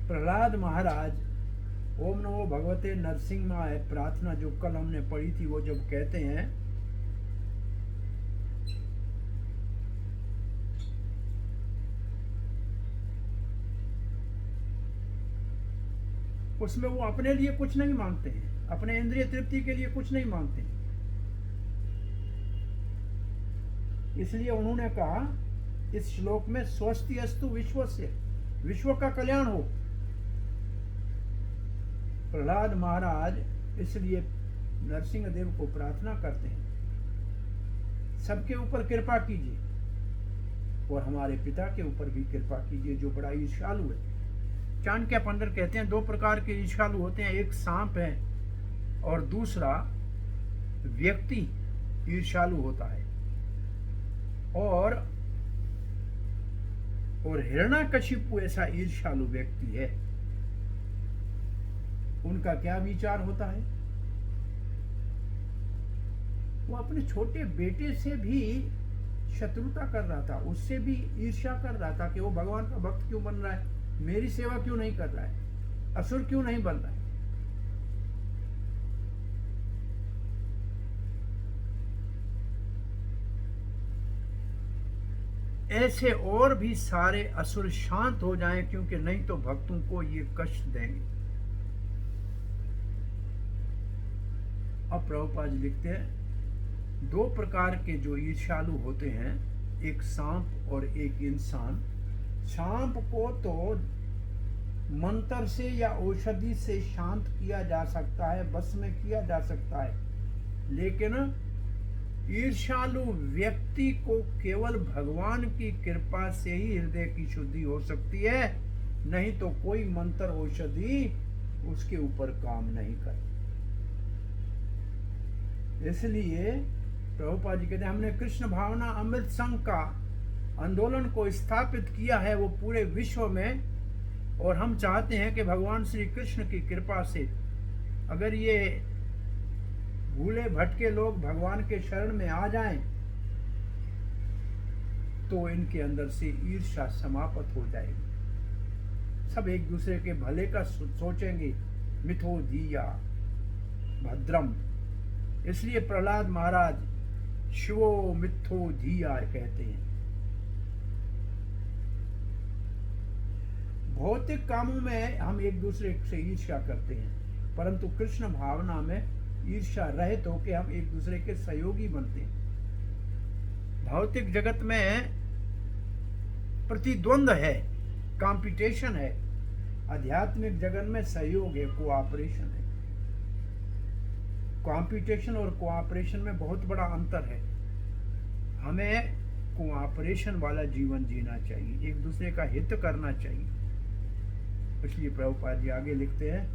प्रहलाद महाराज ओम नमो भगवते नरसिंहाय प्रार्थना जो कल हमने पढ़ी थी, वो जब कहते हैं, उसमें वो अपने लिए कुछ नहीं मांगते हैं, अपने इंद्रिय तृप्ति के लिए कुछ नहीं मांगते हैं। इसलिए उन्होंने कहा इस श्लोक में, स्वस्ति अस्तु विश्वस्य, विश्व का कल्याण हो। प्रहलाद महाराज इसलिए नरसिंह देव को प्रार्थना करते हैं, सबके ऊपर कृपा कीजिए और हमारे पिता के ऊपर भी कृपा कीजिए जो बड़ा ईर्ष्यालु है। चाणक्य पंडित कहते हैं 2 प्रकार के ईर्ष्यालु होते हैं, एक सांप है और दूसरा व्यक्ति ईर्ष्यालु होता है। और हिरण्यकशिपु ऐसा ईर्ष्यालु व्यक्ति है। उनका क्या विचार होता है? वो अपने छोटे बेटे से भी शत्रुता कर रहा था, उससे भी ईर्ष्या कर रहा था कि वो भगवान का भक्त क्यों बन रहा है, मेरी सेवा क्यों नहीं कर रहा है, असुर क्यों नहीं बन रहा है। ऐसे और भी सारे असुर शांत हो जाएं, क्योंकि नहीं तो भक्तों को ये कष्ट देंगे। अब प्रभुपाद जी लिखते हैं 2 प्रकार के जो ईर्ष्यालु होते हैं, एक सांप और एक इंसान। सांप को तो मंत्र से या औषधि से शांत किया जा सकता है, बस में किया जा सकता है, लेकिन ईर्ष्यालु व्यक्ति को केवल भगवान की कृपा से ही हृदय की शुद्धि हो सकती है, नहीं तो कोई मंत्र औषधि उसके ऊपर काम नहीं करती। इसलिए प्रभुपाद जी कहते हैं हमने कृष्ण भावना अमृत संघ का आंदोलन को स्थापित किया है वो पूरे विश्व में, और हम चाहते हैं कि भगवान श्री कृष्ण की कृपा से अगर ये भूले भटके लोग भगवान के शरण में आ जाएं तो इनके अंदर से ईर्ष्या समाप्त हो जाएगी। सब एक दूसरे के भले का सोचेंगे। मिथो धिया भद्रम, इसलिए प्रहलाद महाराज शिवो मिथो धिया कहते हैं। भौतिक कामों में हम एक दूसरे से ईर्ष्या करते हैं, परंतु कृष्ण भावना में ईर्ष्या रहित होकर हम एक दूसरे के सहयोगी बनते हैं। भौतिक जगत में प्रतिद्वंद है, कंपटीशन है। आध्यात्मिक जगत में सहयोग है, कोऑपरेशन है। कंपटीशन और कोऑपरेशन में बहुत बड़ा अंतर है। हमें कोऑपरेशन वाला जीवन जीना चाहिए, एक दूसरे का हित करना चाहिए। इसलिए प्रभुपाद जी आगे लिखते हैं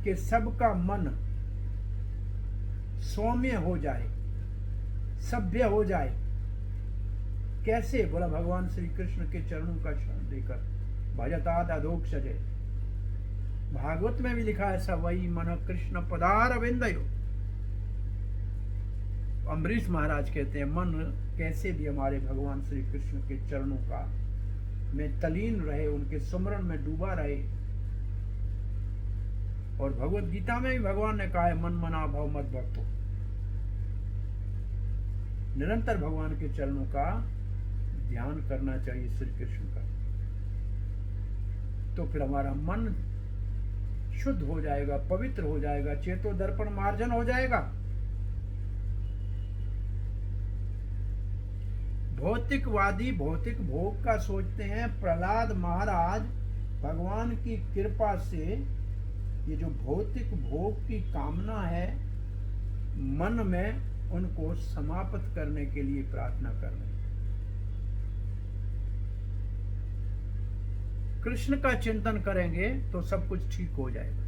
कि सबका मन सौम्य हो जाए, सभ्य हो जाए। कैसे? बोला भगवान श्री कृष्ण के चरणों का शरण लेकर। भजतात अधोक्षजे, भागवत में भी लिखा है सवई मन कृष्ण पदार विंदयो। अम्बरीश महाराज कहते हैं मन कैसे भी हमारे भगवान श्री कृष्ण के चरणों का में तलीन रहे, उनके सुमरण में डूबा रहे। और भगवत गीता में भी भगवान ने कहा है मन मना भव मत भक्तो। निरंतर भगवान के चरणों का ध्यान करना चाहिए, श्री कृष्ण का। तो फिर हमारा मन शुद्ध हो जाएगा, पवित्र हो जाएगा, चेतो दर्पण मार्जन हो जाएगा। भौतिकवादी भौतिक भोग का सोचते हैं। प्रहलाद महाराज भगवान की कृपा से ये जो भौतिक भोग की कामना है मन में, उनको समाप्त करने के लिए प्रार्थना कर रहे हैं। कृष्ण का चिंतन करेंगे तो सब कुछ ठीक हो जाएगा।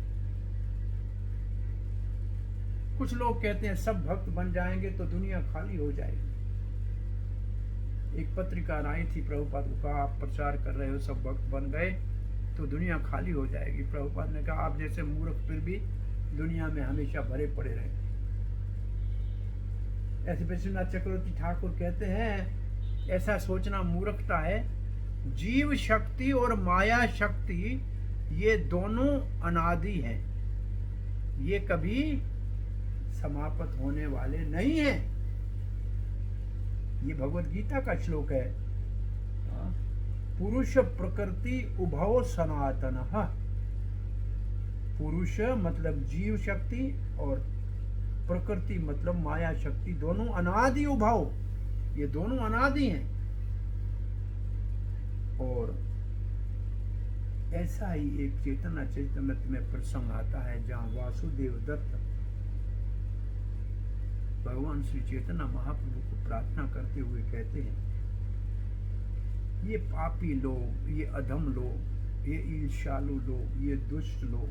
कुछ लोग कहते हैं सब भक्त बन जाएंगे तो दुनिया खाली हो जाएगी। एक पत्रिका आई थी, प्रभुपाद को कहा आप प्रचार कर रहे हो सब भक्त बन गए तो दुनिया खाली हो जाएगी। प्रभुपाद ने कहा आप जैसे मूर्ख फिर भी दुनिया में हमेशा भरे पड़े रहे। ऐसे विश्वनाथ चक्रवर्ती ठाकुर कहते हैं ऐसा सोचना मूर्खता है। जीव शक्ति और माया शक्ति ये दोनों अनादि हैं, ये कभी समाप्त होने वाले नहीं हैं। ये भगवत गीता का श्लोक है। पुरुष प्रकृति उभव सनातन। पुरुष मतलब जीव शक्ति और प्रकृति मतलब माया शक्ति, दोनों अनादि उभव, ये दोनों अनादि हैं। और ऐसा ही एक चेतना चैतन्य में प्रसंग आता है जहां वासुदेव दत्त भगवान श्री चैतन्य महाप्रभु को प्रार्थना करते हुए कहते हैं ये पापी लोग, ये अधम लोग ये ईर्ष्यालु लोग, ये दुष्ट लोग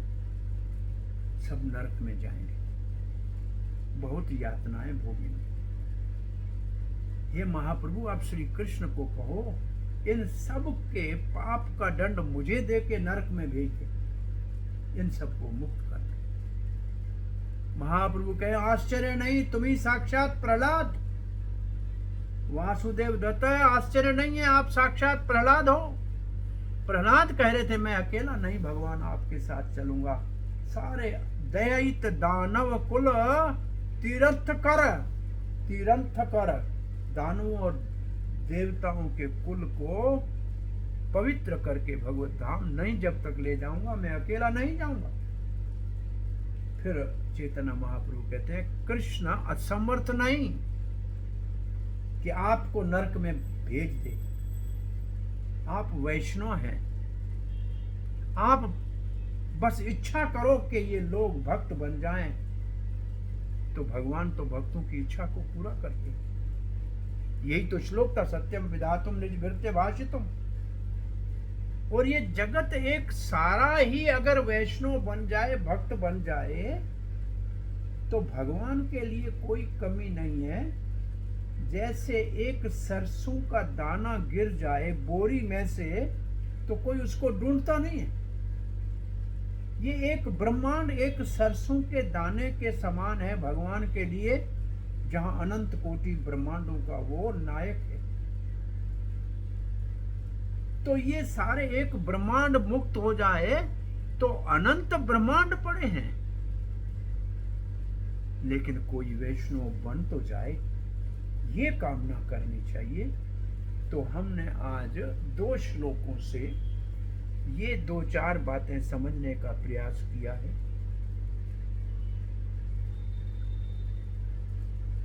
सब नरक में जाएंगे, बहुत यातनाएं भोगेंगे। हे महाप्रभु, आप श्री कृष्ण को कहो इन सब के पाप का दंड मुझे दे के नरक में भेज दे, इन सबको मुक्त कर दे। महाप्रभु कहे आश्चर्य नहीं, तुम ही साक्षात प्रहलाद। वासुदेव दत्त, आश्चर्य नहीं है, आप साक्षात प्रहलाद हो। प्रहलाद कह रहे थे मैं अकेला नहीं भगवान, आपके साथ चलूंगा। सारे दैत दानव कुल तीर्थ कर दानवों और देवताओं के कुल को पवित्र करके भगवत धाम नहीं जब तक ले जाऊंगा, मैं अकेला नहीं जाऊंगा। फिर चैतन्य महाप्रभु कहते हैं कृष्ण असमर्थ नहीं कि आपको नरक में भेज दे। आप वैष्णव हैं, आप बस इच्छा करो कि ये लोग भक्त बन जाएं, तो भगवान तो भक्तों की इच्छा को पूरा करते हैं। यही तो श्लोक था, सत्यम विधातुम निज भृत्य भाषितुम। और ये जगत एक सारा ही अगर वैष्णव बन जाए, भक्त बन जाए, तो भगवान के लिए कोई कमी नहीं है। जैसे एक सरसों का दाना गिर जाए बोरी में से तो कोई उसको ढूंढता नहीं है। ये एक ब्रह्मांड एक सरसों के दाने के समान है भगवान के लिए, जहां अनंत कोटि ब्रह्मांडों का वो नायक है। तो ये सारे एक ब्रह्मांड मुक्त हो जाए तो अनंत ब्रह्मांड पड़े हैं, लेकिन कोई वैष्णव बन तो जाए, ये कामना करनी चाहिए। तो हमने आज 2 श्लोकों से ये 2-4 बातें समझने का प्रयास किया है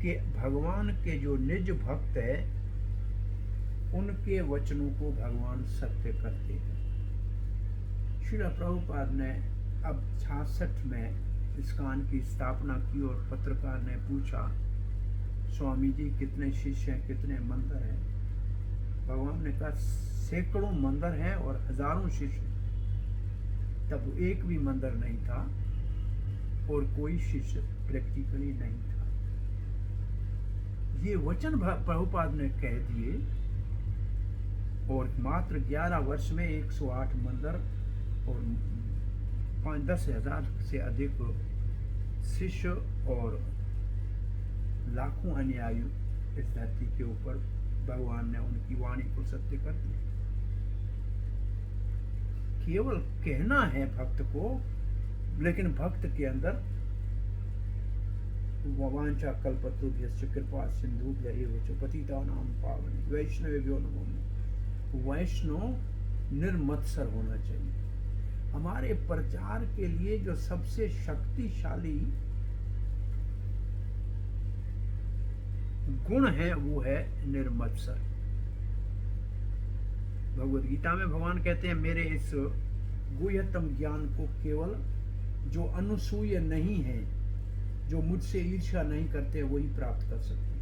कि भगवान के जो निज भक्त है उनके वचनों को भगवान सत्य करते हैं। श्रील प्रभुपाद ने अब 66 में इस्कॉन की स्थापना की और पत्रकार ने पूछा स्वामी जी कितने शिष्य हैं, कितने मंदिर हैं? भगवान ने कहा सैकड़ों मंदिर हैं और हजारों शिष्य। तब एक भी मंदिर नहीं था और कोई शिष्य प्रैक्टिकली नहीं था। ये वचन प्रभुपाद ने कह दिए और मात्र 11 वर्ष में 108 मंदिर और 5-10 हजार से अधिक शिष्य और लाखों अनुयायी इस धरती के ऊपर भगवान ने उनकी वाणी को सत्य कर दिया। केवल कहना है भक्त को, लेकिन भक्त के अंदर वांछा कल्पतरुभ्यश्च कृपा सिंधुभ्य एव च पतितानां पावने वैष्णवेभ्यो नमो नमः। वैष्णव निर्मत्सर होना चाहिए। हमारे प्रचार के लिए जो सबसे शक्तिशाली गुण है वो है निर्मत्सर। भगवद गीता में भगवान कहते हैं मेरे इस गुह्यतम ज्ञान को केवल जो अनुसूय नहीं है, जो मुझसे ईर्ष्या नहीं करते, वही प्राप्त कर सकते हैं।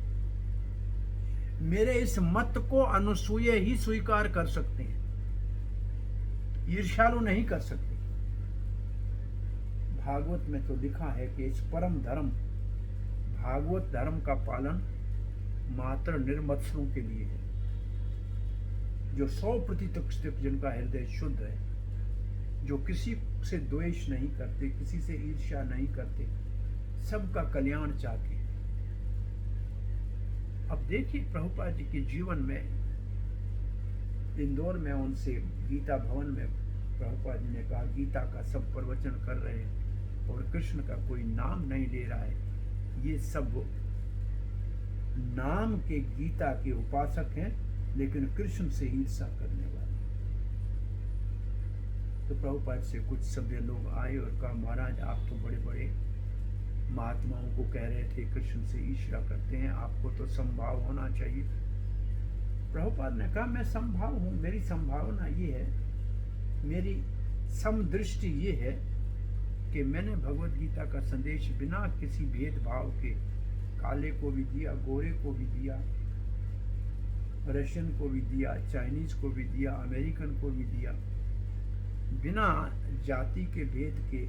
मेरे इस मत को अनुसूय ही स्वीकार कर सकते हैं, ईर्ष्यालु नहीं कर सकते। भागवत में तो लिखा है कि इस परम धर्म भागवत धर्म का पालन मात्र निर्मत्सरों के लिए है, जो 100% जिनका हृदय शुद्ध है, जो किसी से द्वेष नहीं करते, किसी से ईर्ष्या नहीं करते, सबका कल्याण चाहते हैं। अब देखिए प्रभुपाद जी के जीवन में, इंदौर में उनसे गीता भवन में प्रभुपाद जी ने कहा गीता का सब प्रवचन कर रहे हैं और कृष्ण का कोई नाम नहीं ले रहा है, ये सब नाम के गीता के उपासक हैं लेकिन कृष्ण से ईर्ष्या करने वाले। तो प्रभुपाद से कुछ सभ्य लोग आए और कहा महाराज आप तो बड़े बड़े महात्माओं को कह रहे थे कृष्ण से ईर्ष्या करते हैं, आपको तो संभाव होना चाहिए। प्रभुपाद ने कहा मैं संभाव हूँ, मेरी संभावना ये है, मेरी समदृष्टि ये है कि मैंने भगवद गीता का संदेश बिना किसी भेदभाव के काले को भी दिया, गोरे को भी दिया, रशियन को भी दिया, चाइनीज को भी दिया, अमेरिकन को भी दिया, बिना जाति के भेद के,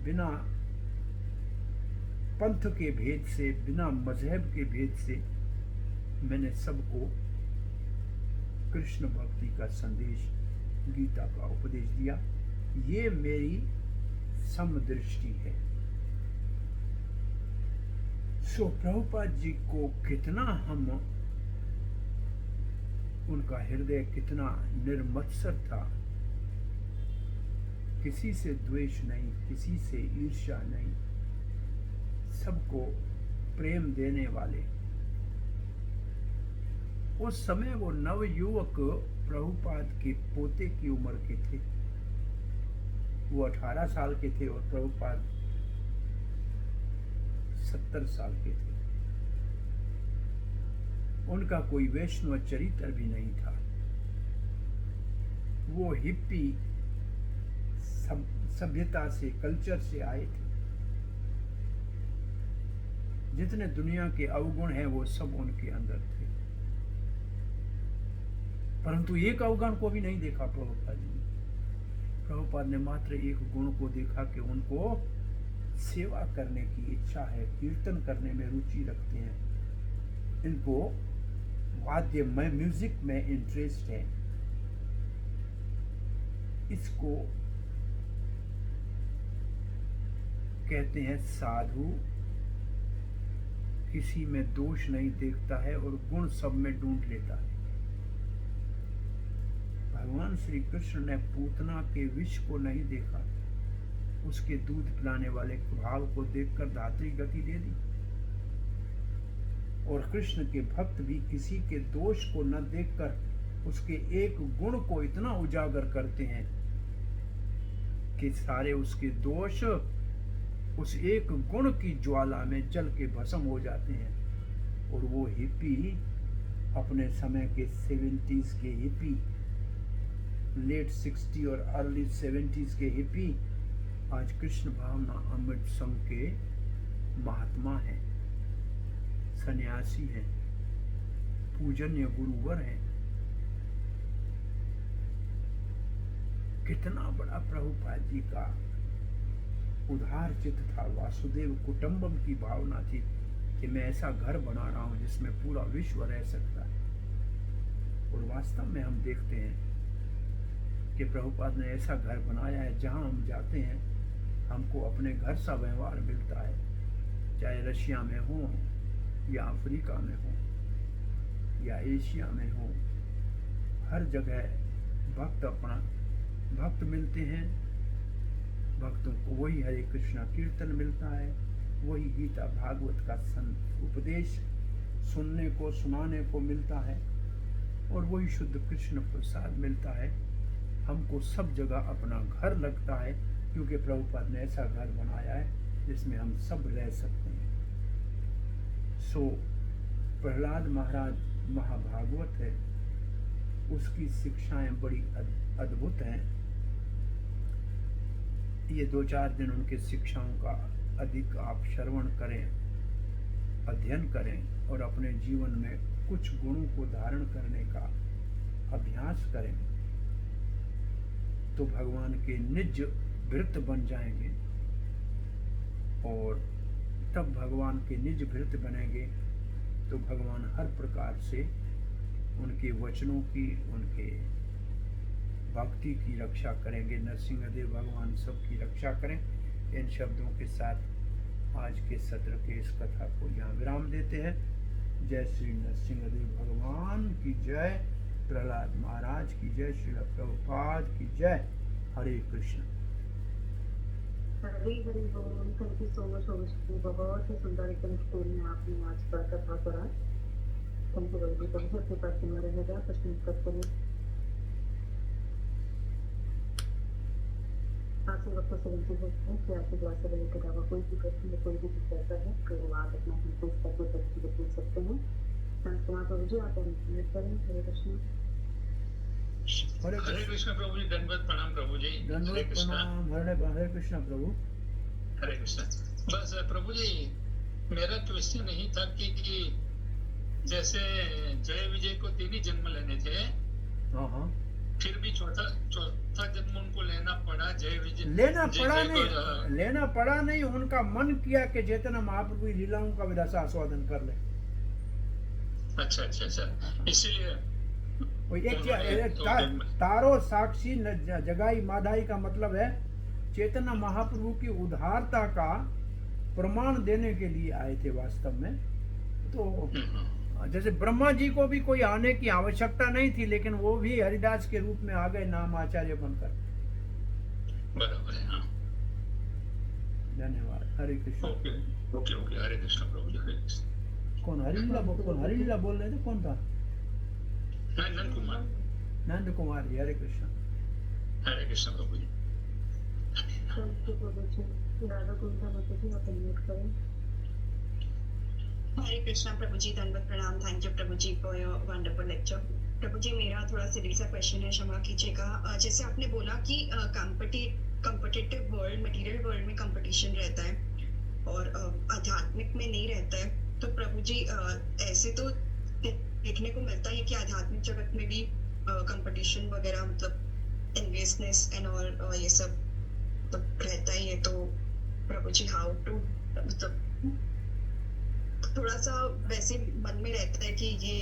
बिना पंथ के भेद से, बिना मजहब के भेद से मैंने सबको कृष्ण भक्ति का संदेश, गीता का उपदेश दिया। ये मेरी समदृष्टि है। सो प्रभुपाद जी को कितना हम, उनका हृदय कितना निर्मत्सर था, किसी से द्वेष नहीं, किसी से ईर्ष्या नहीं, सबको प्रेम देने वाले। उस समय वो नवयुवक प्रभुपाद के पोते की उम्र के थे। वो 18 साल के थे और प्रभुपाद 70 साल के थे। उनका कोई वैष्णव चरित्र भी नहीं था। वो हिप्पी सभ्यता से, कल्चर से आए थे। जितने दुनिया के अवगुण हैं वो सब उनके अंदर थे, परंतु एक अवगुण को भी नहीं देखा प्रभुपाद जी ने। प्रभुपाद ने मात्र एक गुण को देखा कि उनको सेवा करने की इच्छा है, कीर्तन करने में रुचि रखते हैं, इनको वाद्य में, म्यूजिक में इंटरेस्ट है। इसको कहते हैं साधु, किसी में दोष नहीं देखता है और गुण सब में ढूंढ लेता है। भगवान श्री कृष्ण ने पूतना के विष को नहीं देखा, उसके दूध पिलाने वाले भाव को देखकर धात्री गति दे दी। और कृष्ण के भक्त भी किसी के दोष को न देखकर उसके एक गुण को इतना उजागर करते हैं कि सारे उसके दोष उस एक गुण की ज्वाला में जल के भस्म हो जाते हैं। और वो हिप्पी, अपने समय के 70s के हिप्पी, लेट 60 और अर्ली 70s के हिप्पी आज कृष्ण भावना अमृत संघ के महात्मा हैं, सन्यासी हैं, पूजनीय गुरुवर हैं। कितना बड़ा प्रभुपाद जी का उदार चित्त था। वासुदेव कुटुंबम की भावना थी कि मैं ऐसा घर बना रहा हूं जिसमें पूरा विश्व रह सकता है। और वास्तव में हम देखते हैं कि प्रभुपाद ने ऐसा घर बनाया है जहां हम जाते हैं हमको अपने घर सा व्यवहार मिलता है, चाहे रशिया में हो या अफ्रीका में हो या एशिया में हो। हर जगह भक्त मिलते हैं। भक्तों को वही हरे कृष्णा कीर्तन मिलता है, वही गीता भागवत का उपदेश सुनने को, सुनाने को मिलता है, और वही शुद्ध कृष्ण प्रसाद मिलता है। हमको सब जगह अपना घर लगता है, क्योंकि प्रभुपाद ने ऐसा घर बनाया है जिसमें हम सब रह सकते हैं। सो प्रहलाद महाराज महाभागवत है, उसकी शिक्षाएं बड़ी अद्भुत हैं। ये 2-4 दिन उनके शिक्षाओं का अधिक आप श्रवण करें, अध्ययन करें और अपने जीवन में कुछ गुणों को धारण करने का अभ्यास करें, तो भगवान के निज भृत्य बन जाएंगे। और तब भगवान के निज भृत्य बनेंगे तो भगवान हर प्रकार से उनके वचनों की, उनके भक्ति की रक्षा करेंगे। नरसिंहदेव भगवान सबकी रक्षा करें। इन शब्दों के साथ आज के सत्र के इस कथा को यहाँ विराम देते हैं। जय श्री नरसिंहदेव भगवान की जय, प्रहलाद महाराज की जय, श्री प्रभुपाद की जय। हरे कृष्ण। हरे हरे बोल। थैंक यू सो मच ओमश्री, बहुत ही सुंदर एकदम स्टोरी में आपने आज का कथा करा। Thank you very much. आपके पास में रहेगा प्रश्न उत्तर करें। आपसे वक्त से विनती करते हैं कि आपके द्वारा से के अलावा कोई भी प्रश्न या कोई भी जिज्ञासा है तो आप अपना हिंदू स्तर पर व्यक्ति पूछ सकते हैं। कुमार प्रभु जी, आप अनम्यूट करें। हरे कृष्ण। हरे कृष्ण प्रभु जी, दंडवत प्रणाम प्रभु जी। दंडवत प्रणाम। हरे कृष्ण प्रभु। हरे कृष्ण। बस प्रभु जी, मेरा क्वेश्चन यही था कि जैसे जय विजय को 3 ही जन्म लेने थे, हाँ, फिर भी चौथा जन्म उनको लेना पड़ा जय विजय लेना जय पड़ा जय को लेना पड़ा नहीं, उनका मन किया कि चैतन्य महाप्रभु की लीलाओं का भी रसास्वादन कर ले। अच्छा अच्छा अच्छा, इसीलिए वो एक उन्होंने तो तारो साक्षी जगाई माधाई का मतलब है चैतन्य महाप्रभु की उदारता का प्रमाण देने के लिए आए थे वास्तव में। तो जैसे ब्रह्मा जी को भी कोई आने की आवश्यकता नहीं थी, लेकिन वो भी हरिदास के रूप में आ गए नाम आचार्य बनकर। बराबर है। हाँ, धन्यवाद। हरे कृष्ण। ओके ओके ओके, हरे कृष्ण प्रभु जी, हरे कृष्ण। कौन हरिलीला बोल रहे थे? कौन था? नंद कुमार। नंद कुमार जी। हरे कृष्ण। हरे कृष्ण प्रभु जी। राधा कुंता माता जी आप अनम्यूट करें। हरे कृष्णा प्रभु जी, धन्यवाद प्रणाम। थैंक यू प्रभु जी फॉर योर वंडरफुल लेक्चर। प्रभु जी मेरा थोड़ा सिली सा क्वेश्चन है, क्षमा कीजिएगा। जैसे आपने बोला कि कॉम्पिटिटिव वर्ल्ड, मटेरियल वर्ल्ड में कंपटीशन रहता है और आध्यात्मिक में नहीं रहता है, तो प्रभु जी ऐसे तो देखने को मिलता है कि आध्यात्मिक जगत में भी कंपटीशन वगैरह, मतलब एनवियसनेस एंड ऑल ये सब तो रहता ही है। तो प्रभु जी हाउ टू, मतलब थोड़ा सा वैसे मन में रहता है कि ये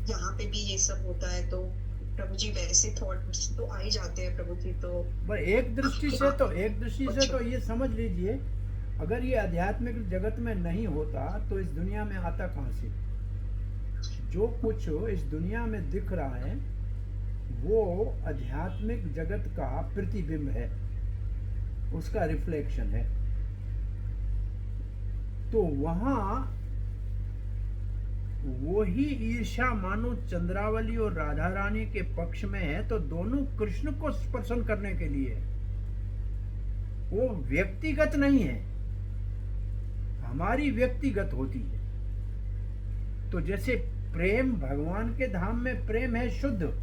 यहाँ पे भी ये सब होता है, तो प्रभु जी वैसे थॉट्स तो आ ही जाते हैं प्रभु जी। तो पर एक दृष्टि से तो ये समझ लीजिए, अगर ये आध्यात्मिक जगत में नहीं होता तो इस दुनिया में आता कहाँ से? जो कुछ इस दुनिया में दिख रहा है वो आध्यात्मिक जगत का प्रतिबिंब है, उसका रिफ्लेक्शन है। तो वहां वो ही ईर्ष्या मानो चंद्रावली और राधा रानी के पक्ष में है, तो दोनों कृष्ण को स्पर्शन करने के लिए, वो व्यक्तिगत नहीं है, हमारी व्यक्तिगत होती है। तो जैसे प्रेम भगवान के धाम में प्रेम है शुद्ध,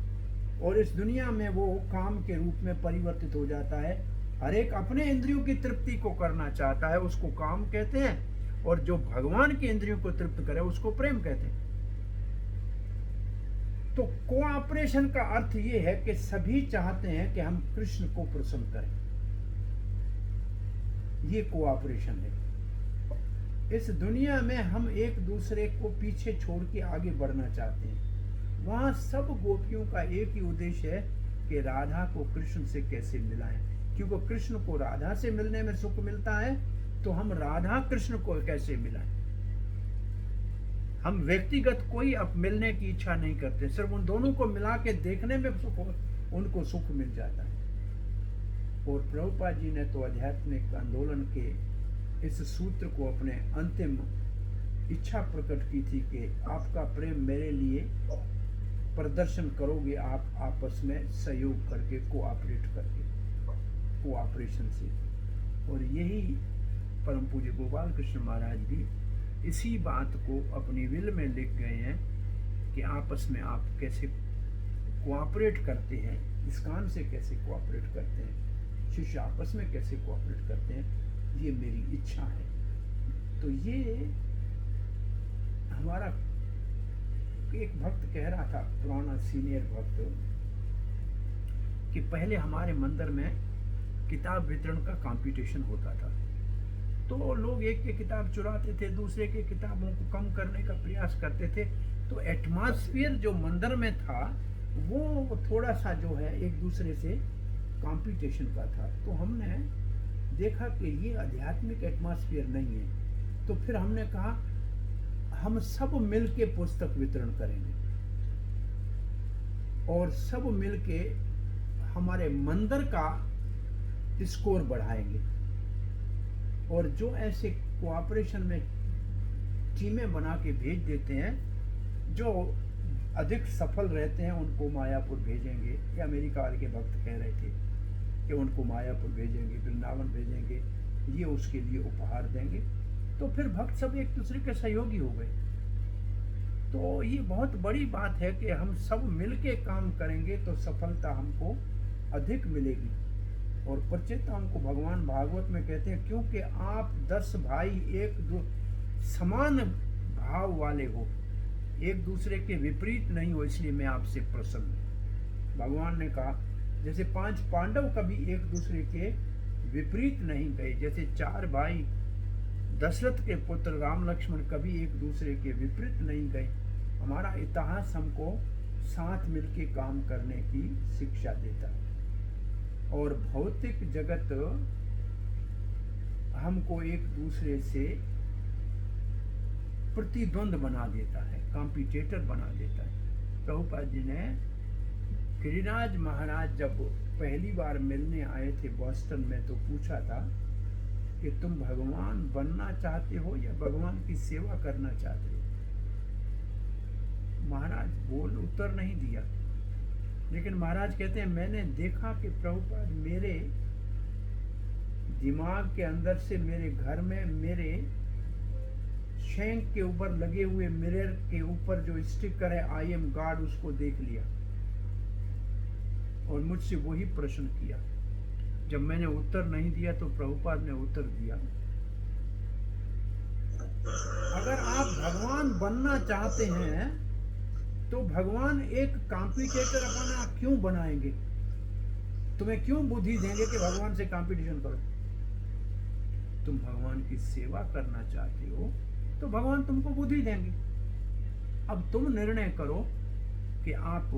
और इस दुनिया में वो काम के रूप में परिवर्तित हो जाता है। हर एक अपने इंद्रियों की तृप्ति को करना चाहता है, उसको काम कहते हैं, और जो भगवान की इंद्रियों को तृप्त करे उसको प्रेम कहते हैं। तो कोऑपरेशन का अर्थ ये है कि सभी चाहते हैं कि हम कृष्ण को प्रसन्न करें, ये कोऑपरेशन है। इस दुनिया में हम एक दूसरे को पीछे छोड़ के आगे बढ़ना चाहते हैं। वहां सब गोपियों का एक ही उद्देश्य है कि राधा को कृष्ण से कैसे मिलाएं, क्योंकि कृष्ण को राधा से मिलने में सुख मिलता है, तो हम राधा कृष्ण को कैसे मिलाएं। हम व्यक्तिगत कोई अब मिलने की इच्छा नहीं करते, सिर्फ उन दोनों को मिला के देखने में उनको सुख मिल जाता है। और प्रभुपाद जी ने तो आध्यात्मिक आंदोलन के इस सूत्र को अपने अंतिम इच्छा प्रकट की थी कि आपका प्रेम मेरे लिए प्रदर्शन करोगे आप आपस में सहयोग करके, कोऑपरेट करके, कोऑपरेशन से। और यही परम पूज्य गोपाल कृष्ण महाराज भी इसी बात को अपनी विल में लिख गए हैं कि आपस में आप कैसे कोऑपरेट करते हैं, इस्कान से कैसे कोऑपरेट करते हैं, शिष्य आपस में कैसे कोऑपरेट करते हैं, ये मेरी इच्छा है। तो ये हमारा एक भक्त कह रहा था, पुराना सीनियर भक्त, कि पहले हमारे मंदिर में किताब वितरण का कंपटीशन होता था, तो लोग एक के किताब चुराते थे, दूसरे के किताबों को कम करने का प्रयास करते थे। तो एटमॉस्फेयर जो मंदिर में था वो थोड़ा सा जो है एक दूसरे से कंपटीशन का था। तो हमने देखा कि ये आध्यात्मिक एटमॉस्फेयर नहीं है, तो फिर हमने कहा हम सब मिलके पुस्तक वितरण करेंगे और सब मिलके हमारे मंदिर का स्कोर बढ़ाएंगे। और जो ऐसे कोऑपरेशन में टीमें बना के भेज देते हैं, जो अधिक सफल रहते हैं उनको मायापुर भेजेंगे, या अमेरिका वाले के भक्त कह रहे थे कि उनको मायापुर भेजेंगे, वृंदावन भेजेंगे, ये उसके लिए उपहार देंगे। तो फिर भक्त सब एक दूसरे के सहयोगी हो गए। तो ये बहुत बड़ी बात है कि हम सब मिलके काम करेंगे तो सफलता हमको अधिक मिलेगी। और प्रचेता हमको भगवान भागवत में कहते हैं, क्योंकि आप 10 भाई एक समान भाव वाले हो, एक दूसरे के विपरीत नहीं हो, इसलिए मैं आपसे प्रसन्न हूं। भगवान ने कहा जैसे 5 पांडव कभी एक दूसरे के विपरीत नहीं गए, जैसे 4 भाई दशरथ के पुत्र राम लक्ष्मण कभी एक दूसरे के विपरीत नहीं गए। हमारा इतिहास हमको साथ मिलके काम करने की शिक्षा देता है और भौतिक जगत हमको एक दूसरे से प्रतिद्वंद बना देता है, कॉम्पिटिटर बना देता है। प्रभुपाद जी ने गिरिराज महाराज जब पहली बार मिलने आए थे बॉस्टन में, तो पूछा था कि तुम भगवान बनना चाहते हो या भगवान की सेवा करना चाहते हो। महाराज बोल उत्तर नहीं दिया, लेकिन महाराज कहते हैं मैंने देखा कि प्रभुपाद मेरे दिमाग के अंदर से मेरे घर में मेरे शैंक के ऊपर लगे हुए मिरर के ऊपर जो स्टिकर है आई एम गॉड, उसको देख लिया और मुझसे वही प्रश्न किया। जब मैंने उत्तर नहीं दिया तो प्रभुपाद ने उत्तर दिया, अगर आप भगवान बनना चाहते हैं तो भगवान एक कॉम्पिटिटर अपना क्यों बनाएंगे? तुम्हें क्यों बुद्धि देंगे कि भगवान से कंपटीशन करो? तुम भगवान की सेवा करना चाहते हो तो भगवान तुमको बुद्धि देंगे। अब तुम निर्णय करो कि आप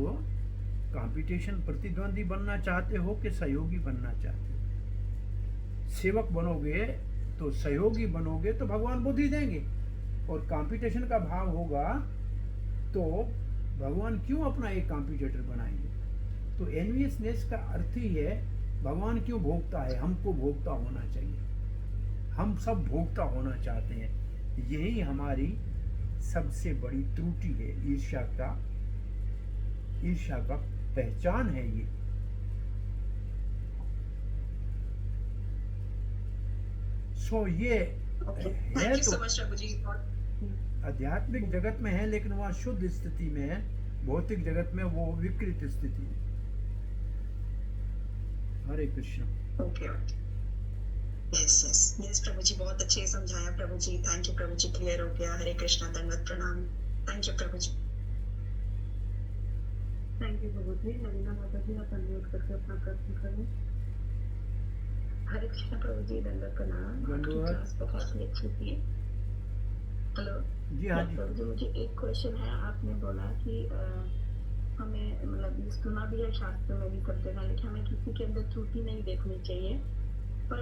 कंपटीशन प्रतिद्वंदी बनना चाहते हो कि सहयोगी बनना चाहते हो। सेवक बनोगे तो सहयोगी बनोगे तो भगवान बुद्धि देंगे, और कंपटीशन का भाव होगा तो भगवान क्यों अपना एक कॉम्पिटिटर बनाएंगे? तो एनवियसनेस का अर्थ ही है भगवान क्यों भोगता है, हमको भोगता होना चाहिए। हम सब भोगता होना चाहते हैं, यही हमारी सबसे बड़ी त्रुटि है। ईर्ष्या का पहचान है ये। सो ये है तो आध्यात्मिक जगत में है, लेकिन वह शुद्ध स्थिति में है। भौतिक जगत में वो विकृत स्थिति है। हरे कृष्ण। ओके यस प्रभु जी, बहुत अच्छे समझाया प्रभु जी। थैंक यू प्रभु जी, क्लियर हो गया। हरे कृष्णा, दंडवत प्रणाम। थैंक यू प्रभु जी। थैंक यू प्रभु जी। नवीना माता जी, आप अनम्यूट करके अपना प्रश्न करें। हरे कृष्णा प्रभु जी, दंडवत प्रणाम। आपकी क्लास बहुत ही अच्छी थी। हेलो जी हाँ जी प्रभु जी, मुझे एक क्वेश्चन है। आपने बोला कि हमें मतलब सुना भी है, शास्त्र में भी सब जगह लिखा, हमें किसी के अंदर त्रुटि नहीं देखनी चाहिए। पर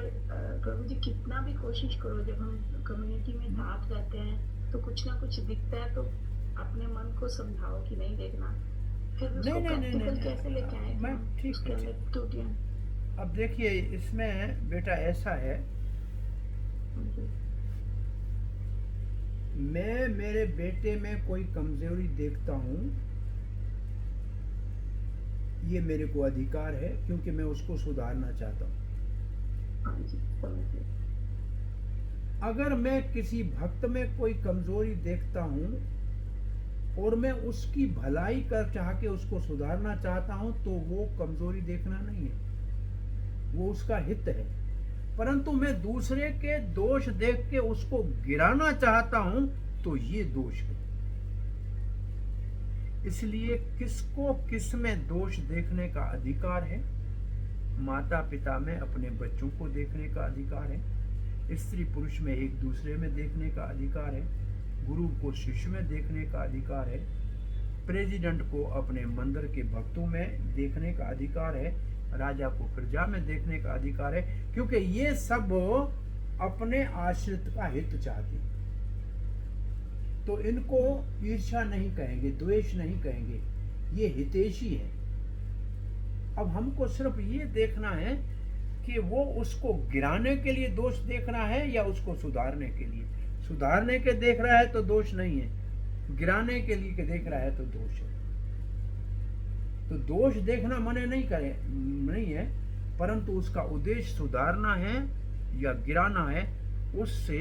प्रभु जी कितना भी कोशिश करो, जब हम कम्युनिटी में साथ रहते हैं तो कुछ ना कुछ दिखता है, तो अपने मन को समझाओ कि नहीं देखना। फिर उसको प्रैक्टिकल कैसे लेके आए? मैं ठीक है। त्रुटियां अब देखिए, इसमें बेटा ऐसा है, मैं मेरे बेटे में कोई कमजोरी देखता हूँ, ये मेरे को अधिकार है, क्योंकि मैं उसको सुधारना चाहता हूँ। अगर मैं किसी भक्त में कोई कमजोरी देखता हूँ और मैं उसकी भलाई कर चाह के उसको सुधारना चाहता हूँ, तो वो कमजोरी देखना नहीं है, वो उसका हित है। परंतु मैं दूसरे के दोष देख के उसको गिराना चाहता हूं, तो ये दोष है। इसलिए किसको किस में दोष देखने का अधिकार है? माता पिता में अपने बच्चों को देखने का अधिकार है, स्त्री पुरुष में एक दूसरे में देखने का अधिकार है, गुरु को शिष्य में देखने का अधिकार है, प्रेसिडेंट को अपने मंदिर के भक्तों में देखने का अधिकार है, राजा को प्रजा में देखने का अधिकार है, क्योंकि ये सब अपने आश्रित का हित चाहते हैं। तो इनको ईर्ष्या नहीं कहेंगे, द्वेष नहीं कहेंगे, ये हितैषी है। अब हमको सिर्फ ये देखना है कि वो उसको गिराने के लिए दोष देख रहा है या उसको सुधारने के लिए। सुधारने के देख रहा है तो दोष नहीं है, गिराने के लिए देख रहा है तो दोष है। तो दोष देखना मने नहीं है, परंतु उसका उद्देश्य सुधारना है या गिराना है, उससे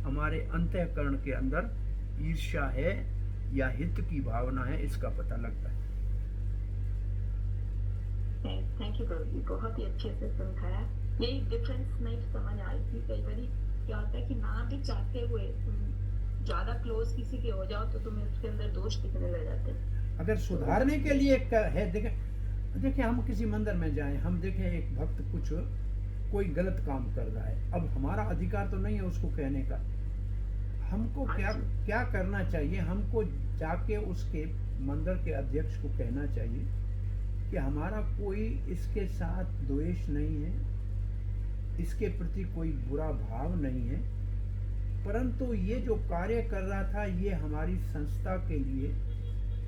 हमारे अंतःकरण के अंदर ईर्ष्या है या हित की भावना है, इसका पता लगता है। थैंक यू प्रभु जी, बहुत ही अच्छे से समझाया। यही डिफरेंस नहीं समझ आई थी। कई बार क्या होता है कि ना भी चाहते हुए तुम ज्यादा क्लोज किसी के हो जाओ तो तुम्हें उसके अंदर दोष दिखने लग जाते हैं। अगर सुधारने के लिए है, देखें देखिए, हम किसी मंदिर में जाएं, हम देखें एक भक्त कोई गलत काम कर रहा है, अब हमारा अधिकार तो नहीं है उसको कहने का। हमको क्या क्या करना चाहिए? हमको जाके उसके मंदिर के अध्यक्ष को कहना चाहिए कि हमारा कोई इसके साथ द्वेष नहीं है, इसके प्रति कोई बुरा भाव नहीं है, परंतु ये जो कार्य कर रहा था ये हमारी संस्था के लिए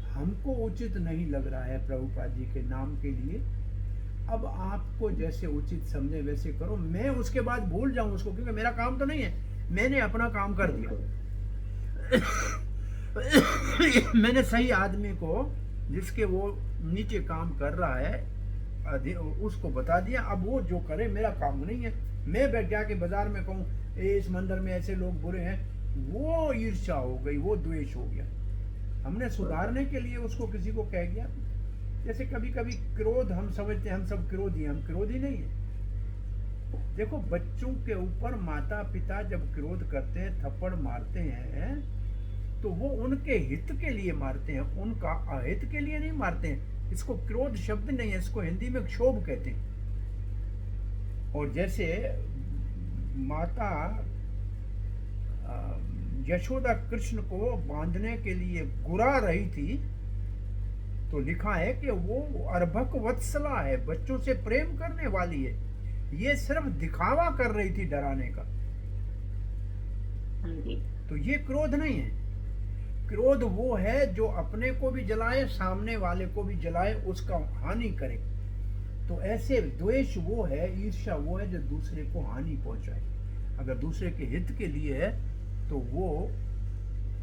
हमको उचित नहीं लग रहा है, प्रभुपाद जी के नाम के लिए। अब आपको जैसे उचित समझे वैसे करो, मैं उसके बाद भूल जाऊं उसको, क्योंकि मेरा काम तो नहीं है, मैंने अपना काम कर दिया। मैंने सही आदमी को, जिसके वो नीचे काम कर रहा है, उसको बता दिया। अब वो जो करे, मेरा काम नहीं है। मैं बैठ जाके बाजार में कहूँ इस मंदिर में ऐसे लोग बुरे हैं, वो ईर्ष्या हो गई, वो द्वेष हो गया। हमने सुधारने के लिए उसको किसी को कह दिया। जैसे कभी कभी क्रोध, हम समझते हैं हम सब क्रोधी हैं, हम क्रोधी नहीं है। देखो, बच्चों के ऊपर माता पिता जब क्रोध करते हैं, थप्पड़ मारते हैं, तो वो उनके हित के लिए मारते हैं, उनका अहित के लिए नहीं मारते हैं। इसको क्रोध शब्द नहीं है, इसको हिंदी में क्षोभ कहते हैं। और जैसे माता यशोदा कृष्ण को बांधने के लिए गुरा रही थी, तो लिखा है कि वो अर्भक वत्सला है, बच्चों से प्रेम करने वाली है। ये सिर्फ दिखावा कर रही थी डराने का, तो ये क्रोध नहीं है। क्रोध वो है जो अपने को भी जलाए, सामने वाले को भी जलाए, उसका हानि करे। तो ऐसे द्वेष वो है, ईर्ष्या वो है जो दूसरे को हानि पहुंचाए। अगर दूसरे के हित के लिए है तो वो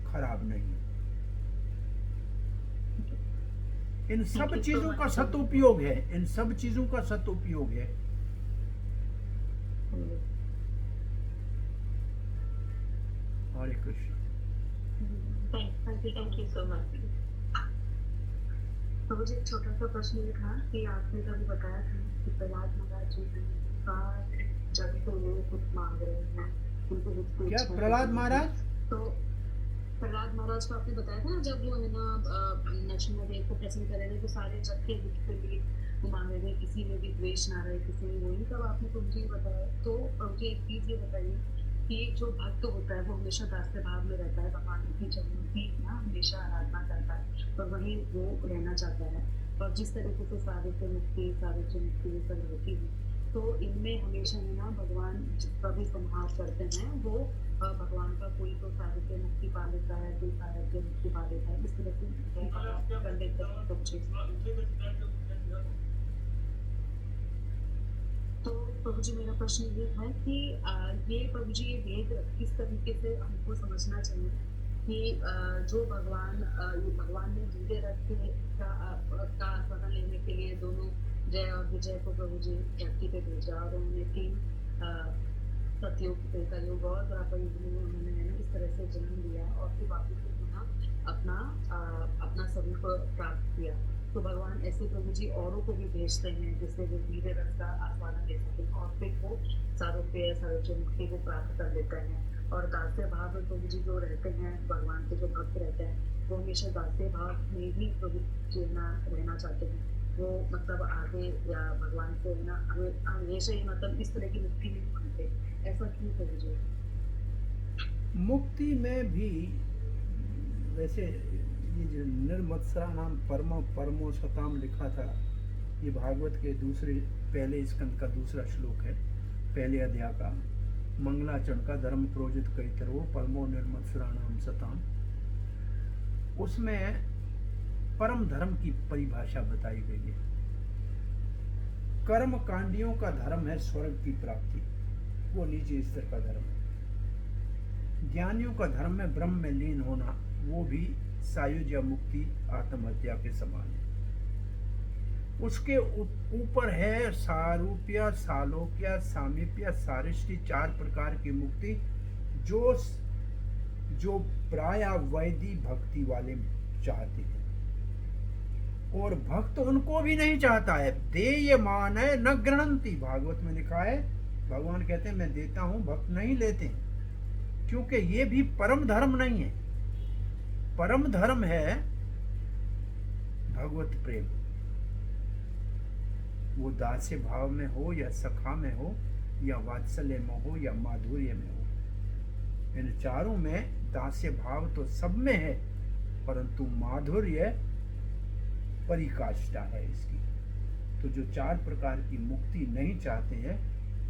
खराब नहीं है। इन सब चीजों का सदुपयोग है, इन सब चीजों का सदुपयोग है। Hare Krishna. Thank you so much. तो मुझे एक छोटा सा प्रश्न ये था कि आपने कभी बताया था कि प्रहलाद महाराज जी जब तो वो कुछ मांग रहे हैं, उनको क्या प्रहलाद महाराज? तो प्रहलाद महाराज को आपने बताया था ना, जब वो है ना नरसिम्हा को प्रसन्न कर रहे थे, तो सारे जग के हित के लिए वो मांग रहे थे, किसी में भी द्वेष ना रहे, किसी में वो नहीं। तब आपने तो मुझे बताया। तो मुझे एक चीज ये बताइए कि जो भक्त होता है वो हमेशा दास्य भाव में रहता है, भगवान की चरणों की ना हमेशा आराधना करता है और वहीं वो रहना चाहता है। और जिस तरीके से सावित्र मुक्ति ये सब होती है, तो इनमें हमेशा है ना भगवान जिसका भी संहार करते हैं, वो भगवान का कोई तो सावित्र मुक्ति पा लेता है, कोई सावित्र मुक्ति पा लेता है। इस तरह से कर लेते हैं। तो प्रभु जी, मेरा प्रश्न ये है कि ये प्रभु जी, ये वेद किस तरीके से हमको समझना चाहिए कि जो भगवान ने धीरे रथ का आस्वादन लेने के लिए दोनों जय और विजय को प्रभु जी धरती पे भेजा, और उन्होंने 3 सतयुग, त्रेतायुग और द्वापर युग में उन्होंने इस तरह से जन्म लिया और फिर वापस अपना स्वरूप प्राप्त किया। तो भगवान ऐसे प्रभु जी औरों को भी भेजते हैं जिससे वो धीरे रथ का आस्वादन ले सके और फिर वो सारोग्य मुक्ति को प्राप्त कर लेते हैं। और दास्य भाव में प्रभु जी जो रहते हैं, भगवान के जो भक्त रहते हैं, वो हमेशा दास्य भाव में ही प्रभु जी रहना चाहते हैं। वो मतलब आगे या भगवान से ना हमेशा ही मतलब इस तरह की मुक्ति नहीं मानते। ऐसा क्यों प्रभु जी? मुक्ति में भी वैसे ये जो निर्मत्सरा नाम परमो सताम लिखा था, ये भागवत के पहले स्कंद का दूसरा श्लोक है, पहले अध्याय का, मंगलाचरण का, धर्म प्रोजित कैतरो परमो निर्मत्सरा नाम सताम। उसमें परम धर्म की परिभाषा बताई गई है। कर्म कांडियों का धर्म है स्वर्ग की प्राप्ति, वो नीचे स्तर का धर्म है। ज्ञानियों का धर्म है ब्रह्म में लीन होना, वो भी सायुज या मुक्ति आत्महत्या के समान है। उसके ऊपर है सारूप्य, सालोक्य, सामीप्य, सारिष्टि, 4 प्रकार की मुक्ति जो प्राय वैदी भक्ति वाले चाहते हैं, और भक्त उनको भी नहीं चाहता है। देयमान है न गृणंति, भागवत में लिखा है, भगवान कहते हैं मैं देता हूं, भक्त नहीं लेते हैं, क्योंकि ये भी परम धर्म नहीं है। परम धर्म है भगवत प्रेम। वो दास्य भाव में हो या सखा में हो या वात्सल्य में हो या माधुर्य में हो। इन चारों में दास्य भाव तो सब में है, परंतु माधुर्य परिकाष्ठा है इसकी। तो जो 4 प्रकार की मुक्ति नहीं चाहते हैं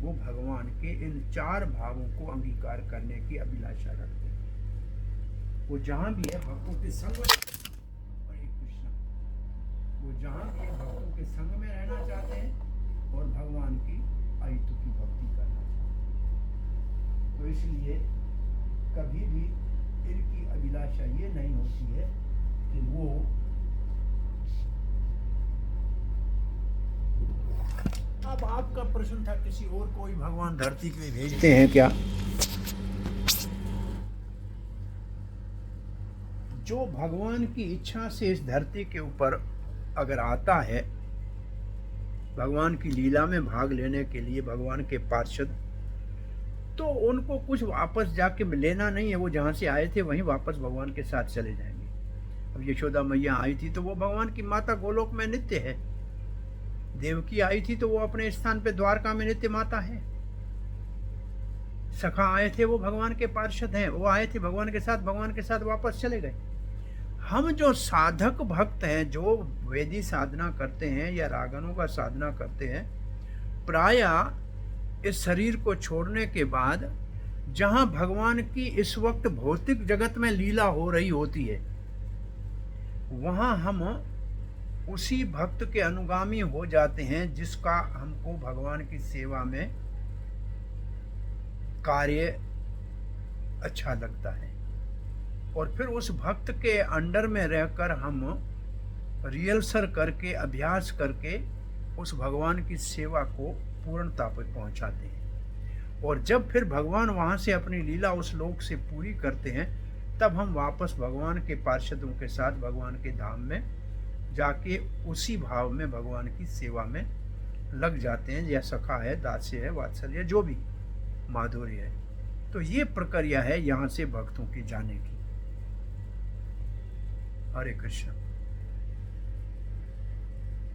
वो भगवान के इन 4 भावों को अंगीकार करने की अभिलाषा रखते हैं। वो जहाँ भी है भक्तों के संग में, हरे कृष्ण, वो जहाँ भी है भक्तों के संग में रहना चाहते हैं और भगवान की अहितु की भक्ति करना चाहते हैं। तो इसलिए कभी भी इनकी अभिलाषा ये नहीं होती है कि वो अब आपका प्रश्न था किसी और कोई भगवान धरती पे भेजते हैं क्या? जो भगवान की इच्छा से इस धरती के ऊपर अगर आता है भगवान की लीला में भाग लेने के लिए, भगवान के पार्षद, तो उनको कुछ वापस जाके लेना नहीं है। वो जहाँ से आए थे वहीं वापस भगवान के साथ चले जाएंगे। अब यशोदा मैया आई थी तो वो भगवान की माता गोलोक में नित्य है। देवकी आई थी तो वो अपने स्थान पे द्वारका में नित्य माता है। सखा आए थे वो भगवान के पार्षद हैं, वो आए थे भगवान के साथ वापस चले गए। हम जो साधक भक्त हैं, जो वेदी साधना करते हैं या रागनों का साधना करते हैं, प्रायः इस शरीर को छोड़ने के बाद जहाँ भगवान की इस वक्त भौतिक जगत में लीला हो रही होती है, वहाँ हम उसी भक्त के अनुगामी हो जाते हैं जिसका हमको भगवान की सेवा में कार्य अच्छा लगता है। और फिर उस भक्त के अंडर में रहकर हम रिहर्सल करके, अभ्यास करके उस भगवान की सेवा को पूर्णता पर पहुंचाते हैं। और जब फिर भगवान वहाँ से अपनी लीला उस लोक से पूरी करते हैं, तब हम वापस भगवान के पार्षदों के साथ भगवान के धाम में जाके उसी भाव में भगवान की सेवा में लग जाते हैं। या सखा है, दास्य है, वात्सल्य, जो भी माधुर्य है। तो ये प्रक्रिया है यहाँ से भक्तों की जाने की। Hare Krishna.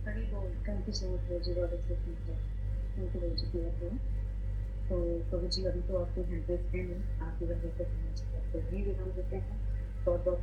Thank you so much प्रभु जी, थैंक यू प्रभु जी की। तो प्रभु जी अभी तो आपको हेल्प हैं, आपकी वजह से भी विराम देते हैं। बहुत बहुत